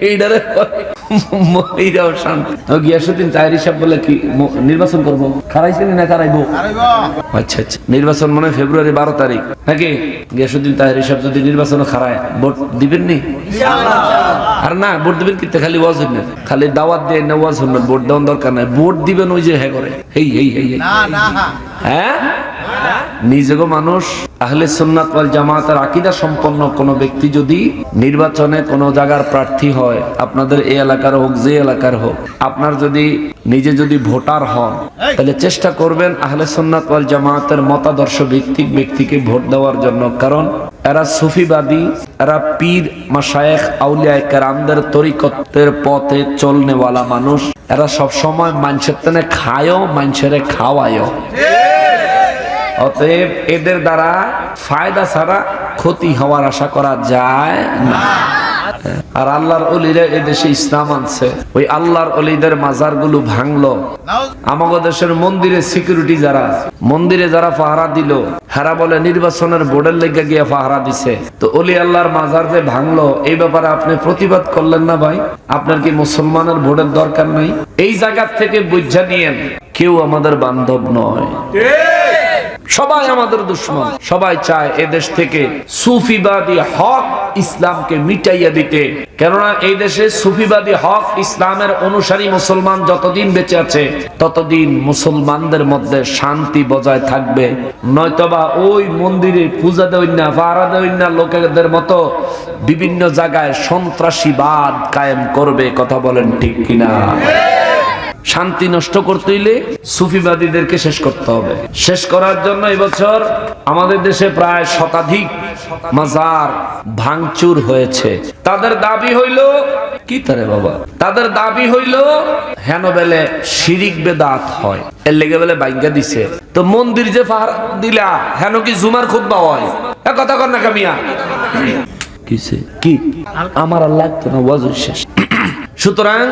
এইটারে ময়ূরও শান্তি। গিয়াসুদ্দিন তাহেরি সাহেব বলে কি নির্বাচন করবো, খারাইছেন না খারাইবো? আচ্ছা আচ্ছা, নির্বাচন মনে হয় ফেব্রুয়ারি 12 তারিখ নাকি? গিয়াসুদ্দিন তাহেরি সাহেব যদি নির্বাচন খারায়, ভোট দিবেন নি? আর না, ভোট দিবেন কিন্তু খালি ওয়াজ হইবেন, খালি দাওয়াত দিয়ে না ওয়াজ হইবেন, ভোট দেওয়ার দরকার নাই। ভোট দিবেন ওই যে হ্যাঁ করে, এই এই এই, হ্যাঁ নিজেগো মানুষ আহলে সুন্নাত ওয়াল জামাতের আকীদা সম্পন্ন কোন ব্যক্তি যদি নির্বাচনে কোন জায়গার প্রার্থী হয়, আপনাদের এই এলাকার হোক যে এলাকার হোক, আপনার যদি নিজে যদি ভোটার হন, তাহলে চেষ্টা করবেন আহলে সুন্নাত ওয়াল জামাতের মতাদর্শ ভিত্তিক ব্যক্তিকে ভোট দেওয়ার জন্য। কারণ এরা সুফিবাদী, এরা পীর মাশায়েখ আউলিয়া কেরামদের তরিকতের পথে চলনেওয়ালা মানুষ। এরা সব সময় মানুষের তেনে খায়ও, মানুষের খাওয়ায়ও। অতএব এদের দ্বারা ফায়দা ছাড়া ক্ষতি হওয়ার আশা করা যায় না। আর আল্লাহর ওলিরা এদেশে ইসলাম আনছে, ওই আল্লাহর ওলিদের মাজার গুলো ভাঙলো। আমাদের দেশের মন্দিরে সিকিউরিটি যারা, মন্দিরে যারা পাহারা দিল, হেরা বলে নির্বাচনের বোর্ডের লেগে গিয়ে পাহারা দিছে। তো ওলি আল্লাহর মাজার যে ভাঙলো, এই ব্যাপারে আপনি প্রতিবাদ করলেন না ভাই? আপনার কি মুসলমানের ভোটের দরকার নাই? এই জায়গা থেকে বুঝা নিয়েন, কেউ আমাদের বান্ধব নয়, সবাই আমাদের দুশ্মন। সবাই চায় এদেশ থেকে সুফিবাদী হক ইসলামকে মিটাইয়া দিতে। কেননা এই দেশে সুফিবাদী হক ইসলামের অনুসারী মুসলমান যতদিন বেঁচে আছে, ততদিন মুসলমানদের মধ্যে শান্তি বজায় থাকবে। নয়তোবা ওই মন্দিরে পূজা দেওয়া না, পাহারা দেওয়া না লোকেদের মতো বিভিন্ন জায়গায় সন্ত্রাসীবাদ কায়েম করবে। কথা বলেন ঠিক কিনা? শান্তি নষ্ট করতে হইলে সুফিবাদীদেরকে শেষ করতে হবে। শেষ করার জন্য এবছর আমাদের দেশে প্রায় শতাধিক মাজার ভাঙচুর হয়েছে। তাদের দাবি হইল কি তারে বাবা, তাদের দাবি হইল হেন বেলে শিরিক বেদাত হয়, এর লেগে বেলে বাইঙ্গা দিছে। তো মন্দির যে দিলা হেন কি জুমার খুতবা হয়? এ কথা কর না কামিয়া কিসে কি আমার আল্লাহ তো না ওয়াজ শেষ। সুতরাং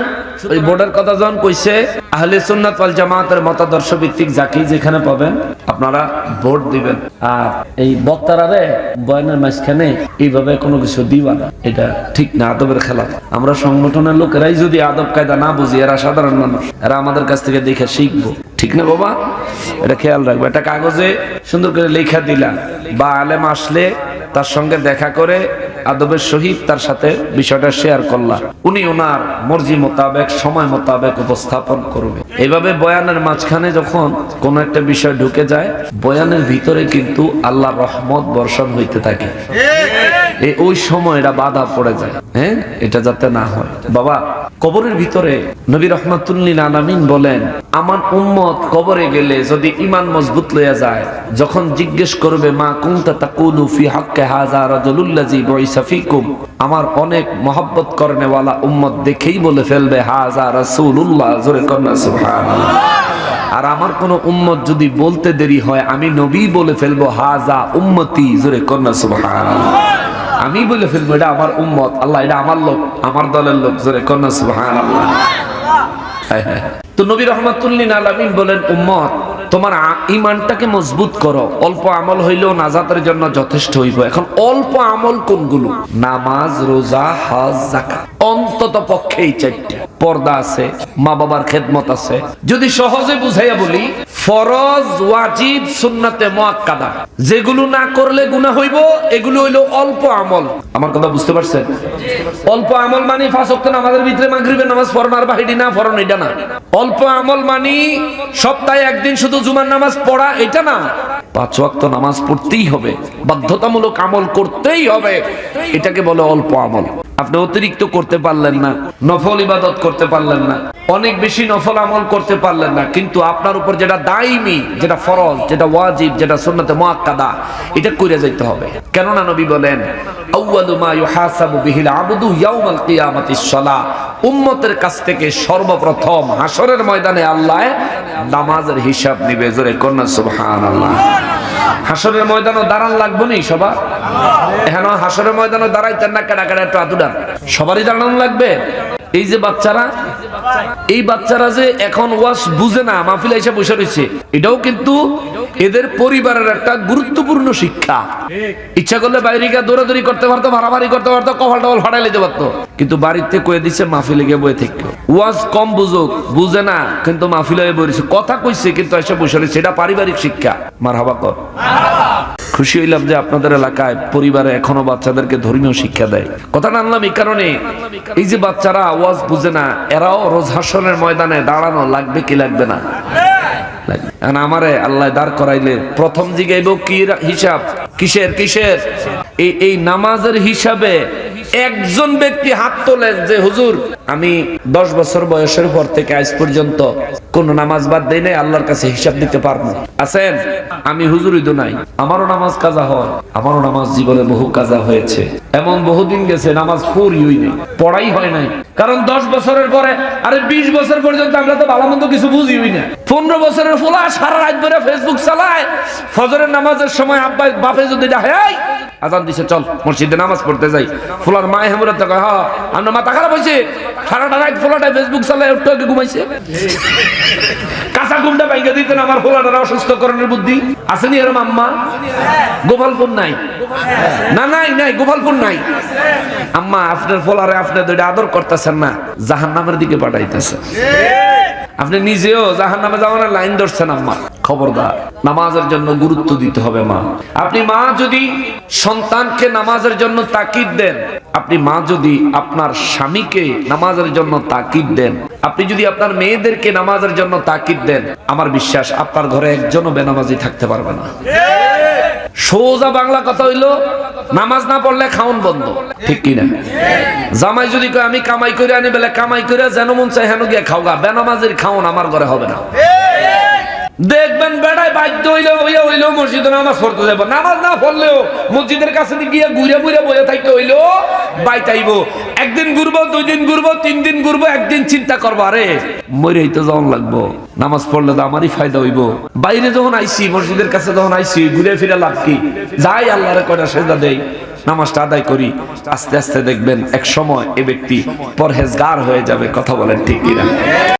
ওই বোর্ডের কথা যখন কইছে আহলে সুন্নাত ওয়াল জামাতের মতাদর্শ ভিত্তিক যাকেই যেখানে পাবেন আপনারা ভোট দিবেন। আর এই বক্তারারে বয়ানের মাঝখানে এইভাবে কোনো কিছু দিবা না, এটা ঠিক না, আদবের খেলাফ। আমরা সংগঠনের লোকেরাই যদি আদব কায়দা না বুঝি, এরা সাধারণ মানুষ, এরা আমাদের কাছ থেকে দেখে শিখবো, ঠিক না বাবা? এটা খেয়াল রাখবো। এটা কাগজে সুন্দর করে লেখা দিলাম, বা আলেম আসলে তার সঙ্গে দেখা করে আদবের সহিত তার সাথে বিষয়টা শেয়ার করলাম, উনি ওনার মর্জি মোতাবেক সময় মোতাবেক উপস্থাপন করবে। এইভাবে বয়ানের মাঝখানে যখন কোন একটা বিষয় ঢুকে যায়, বয়ানের ভিতরে কিন্তু আল্লাহ রহমত বর্ষণ হইতে থাকে, ওই সময় এটা বাধা পড়ে যায়। হ্যাঁ, এটা যাতে না হয়। বাবা, কবরের ভিতরে নবী রাহমাতুল লিল আলামিন বলেন, আমার উম্মত কবরে গেলে যদি ঈমান মজবুত লইয়া যায়, যখন জিজ্ঞেস করবে মা কুনতা তাকুলু ফি হাক্কি হাযা রাজুলুল্লাযী বুইসা ফীকুম, আমার অনেক মহব্বত করনেওয়ালা উম্মত দেখেই বলে ফেলবে হাযা রাসূলুল্লাহ, জোরে কন্যা সুবহানাল্লাহ। আর আমার কোন উম্মত যদি বলতে দেরি হয়, আমি নবী বলে ফেলবো হাযা উম্মতি, জোরে কন্যা সুবহানাল্লাহ। আমি বলে ফেলবো এটা আমার উম্মত, আল্লাহ এটা আমার লোক, আমার দলের লোক, জোরে কন্যা সুবহানাল্লাহ। তো নবী রাহমাতুল লিল আলামিন বলেন, উম্মত তোমার ঈমানটাকে মজবুত করো, অল্প আমল হইলেও নাজাতের জন্য যথেষ্ট হইব। এখন অল্প আমল কোনগুলো? নামাজ, রোজা, হজ, যাকাত, অন্তত পক্ষে এই চারটি। পর্দা আছে, মা বাবার খেদমত আছে। যদি সহজে বুঝাইয়া বলি, ফরজ, ওয়াজিব, সুন্নাতে মুআক্কাদা, যেগুলো না করলে গুনাহ হইব, এগুলো হইলো অল্প আমল। আমার কথা বুঝতে পারছেন? অল্প আমল মানে 5 ওয়াক্ত নামাজের ভিতরে মাগরিবের নামাজ পড়ন আর বাহিরি না পড়ন, এটা না। অল্প আমল মানে সপ্তাহে একদিন শুধু জুমার নামাজ পড়া, এটা না। 5 ওয়াক্ত নামাজ পড়তেই হবে, বাধ্যতামূলক আমল করতেই হবে, এটাকে বলে অল্প আমল। আপনি অতিরিক্ত করতে পারলেন না, নফল ইবাদত করতে পারলেন না, অনেক বেশি নফল আমল করতে পারলেন না, কিন্তু আপনার উপর যেটা দায়মি, যেটা ফরজ, যেটা ওয়াজিব, যেটা সুন্নাতে মুআক্কাদা, এটা কইরা যাইতে হবে। কেননা নবী বলেন, আউয়ালু মা ইউহাসাবু বিহিল আবদু ইয়াউমাল কিয়ামাতিস সালাহ, উম্মতের কাছ থেকে সর্বপ্রথম হাসরের ময়দানে আল্লাহ নামাজের হিসাব নিবে, জোরে কন্যা সুবহানাল্লাহ। হাসরের ময়দানও দাঁড়ান লাগবে নি সবার? এখন হাসরের ময়দানও দাঁড়াইতেন না, কেডা কেডা একটু আতুডান, সবারই দাঁড়ানো লাগবে। এই যে বাচ্চারা, এই বাচ্চারা যে এখন ওয়াজ বুঝে না, মাহফিলে এসে বসে রয়েছে, এটাও কিন্তু এদের পরিবারের একটা গুরুত্বপূর্ণ শিক্ষা। ইচ্ছা করলে বাইরে গিয়ে দৌড়াদৌড়ি করতে পারতো, মারামারি করতে পারতো, কপাল টপাল ফাটাই নিতে পারতো, কিন্তু বাড়িতে কয়ে দিচ্ছে মাহফিলে গিয়ে বয়ে থেকে। ওয়াজ কম বুঝুক, বুঝে না, কিন্তু মাহফিলে বসে কথা কইছে, কিন্তু এসে বসে রয়েছে, এটা পারিবারিক শিক্ষা। মারহাবা কর। খুশি হইলাম যে আপনাদের এলাকায় পরিবারে এখনো বাচ্চাদেরকে ধর্মীয় শিক্ষা দেয়। কথাটা আনলাম এই কারণে, এই যে বাচ্চারা ওয়াজ বুঝে না, এরাও রোজ হাসরের ময়দানে দাঁড়ানো লাগবে কি লাগবে না? আমারে আল্লাহ দাঁড় করাইলে প্রথম জিগাইব কি হিসাব, কিসের কিসের? এই নামাজের হিসাবে একজন ব্যক্তি হাত তোলেন যে হুজুর আমি 10 বছর বয়সের পর থেকে আজ পর্যন্ত কোন নামাজ বাদ দেই নাই, আল্লাহর কাছে হিসাব দিতে পারবো? আছেন? আমি হুজুরই তো নাই, আমারও নামাজ কাজা হয়, আমারও নামাজ জীবনে বহু কাজা হয়েছে, এমন বহুদিন গেছে নামাজ পড়িই নাই, পড়াই হয় নাই। কারণ 10 বছরের পরে, আরে 20 বছর পর্যন্ত আমরা তো ভালো মন্দ কিছু বুঝিই না। 15 বছরের ফোলা সারা রাত ধরে ফেসবুক চালায়, ফজরের নামাজের সময় আব্বা বাপে যদি ডাকে আজান দিছে চল মসজিদে নামাজ পড়তে যাই, ফোলার মায়ে হেমরা তো কয় হ্যাঁ আমরা মাথা খারাপ হয়েছে, সারাটা রাত ফোলাটা ফেসবুক চালায় একটু আগে ঘুমাইছে। কাঁচা ঘুমটা বাইকে দিতেন আমার ফোলাটা অসুস্থ করণের বুদ্ধি আসেনি এরম আম্মা? গোপালপুর নাই না, নাই নাই গোপালপুর নাই। আম্মা আপনার ফোলারে আপনি দুইটা আদর করতেছেন না, জাহান্নামের দিকে পাঠাইতেছেন। আপনি নিজেও জাহান্নামে যাওয়ার লাইন ধরছেন। আম্মা খবরদার, নামাজের জন্য গুরুত্ব দিতে হবে। মা, আপনি মা যদি সন্তানকে নামাজের জন্য তাকিদ দেন, আপনি মা যদি আপনার স্বামীকে নামাজের জন্য তাকিদ দেন, আপনি যদি আপনার মেয়েদেরকে নামাজের জন্য তাকিদ দেন, আমার বিশ্বাস আপনার ঘরে একজনও বেনামাজি থাকতে পারবে না। সোজা বাংলা কথা হইলো নামাজ না পড়লে খাওন বন্ধ, ঠিক কিনা? জামাই যদি কয় আমি কামাই করে আনি, বেলা কামাই করে যেন মন চাই হেন গিয়ে খাওগা, বেনামাজের খাওন আমার ঘরে হবে না। দেখবেন বেড়ায় বাধ্য হইলেও মসজিদে নামাজ পড়তে যাবো, নামাজ না পড়লেও মসজিদের কাছে গিয়ে ঘুরে ঘুরে বসে থাকতে হইলেও বাইতাইবো। একদিন ঘুরবো, 2 দিন ঘুরবো, 3 দিন ঘুরবো, একদিন চিন্তা করবো আরে মরেই তো যখন লাগবো, নামাজ পড়লে তো আমারই ফায়দা হইব। বাইরে যখন আইসি, মসজিদের কাছে যখন আইসি, ঘুরে ফিরে লাভ কি? যাই আল্লাহরে কয়টা সেজদা দেই, নামাজটা আদায় করি, আস্তে আস্তে দেখবেন এক সময় এ ব্যক্তি পরহেজগার হয়ে যাবে। কথা বলেন ঠিক কিনা?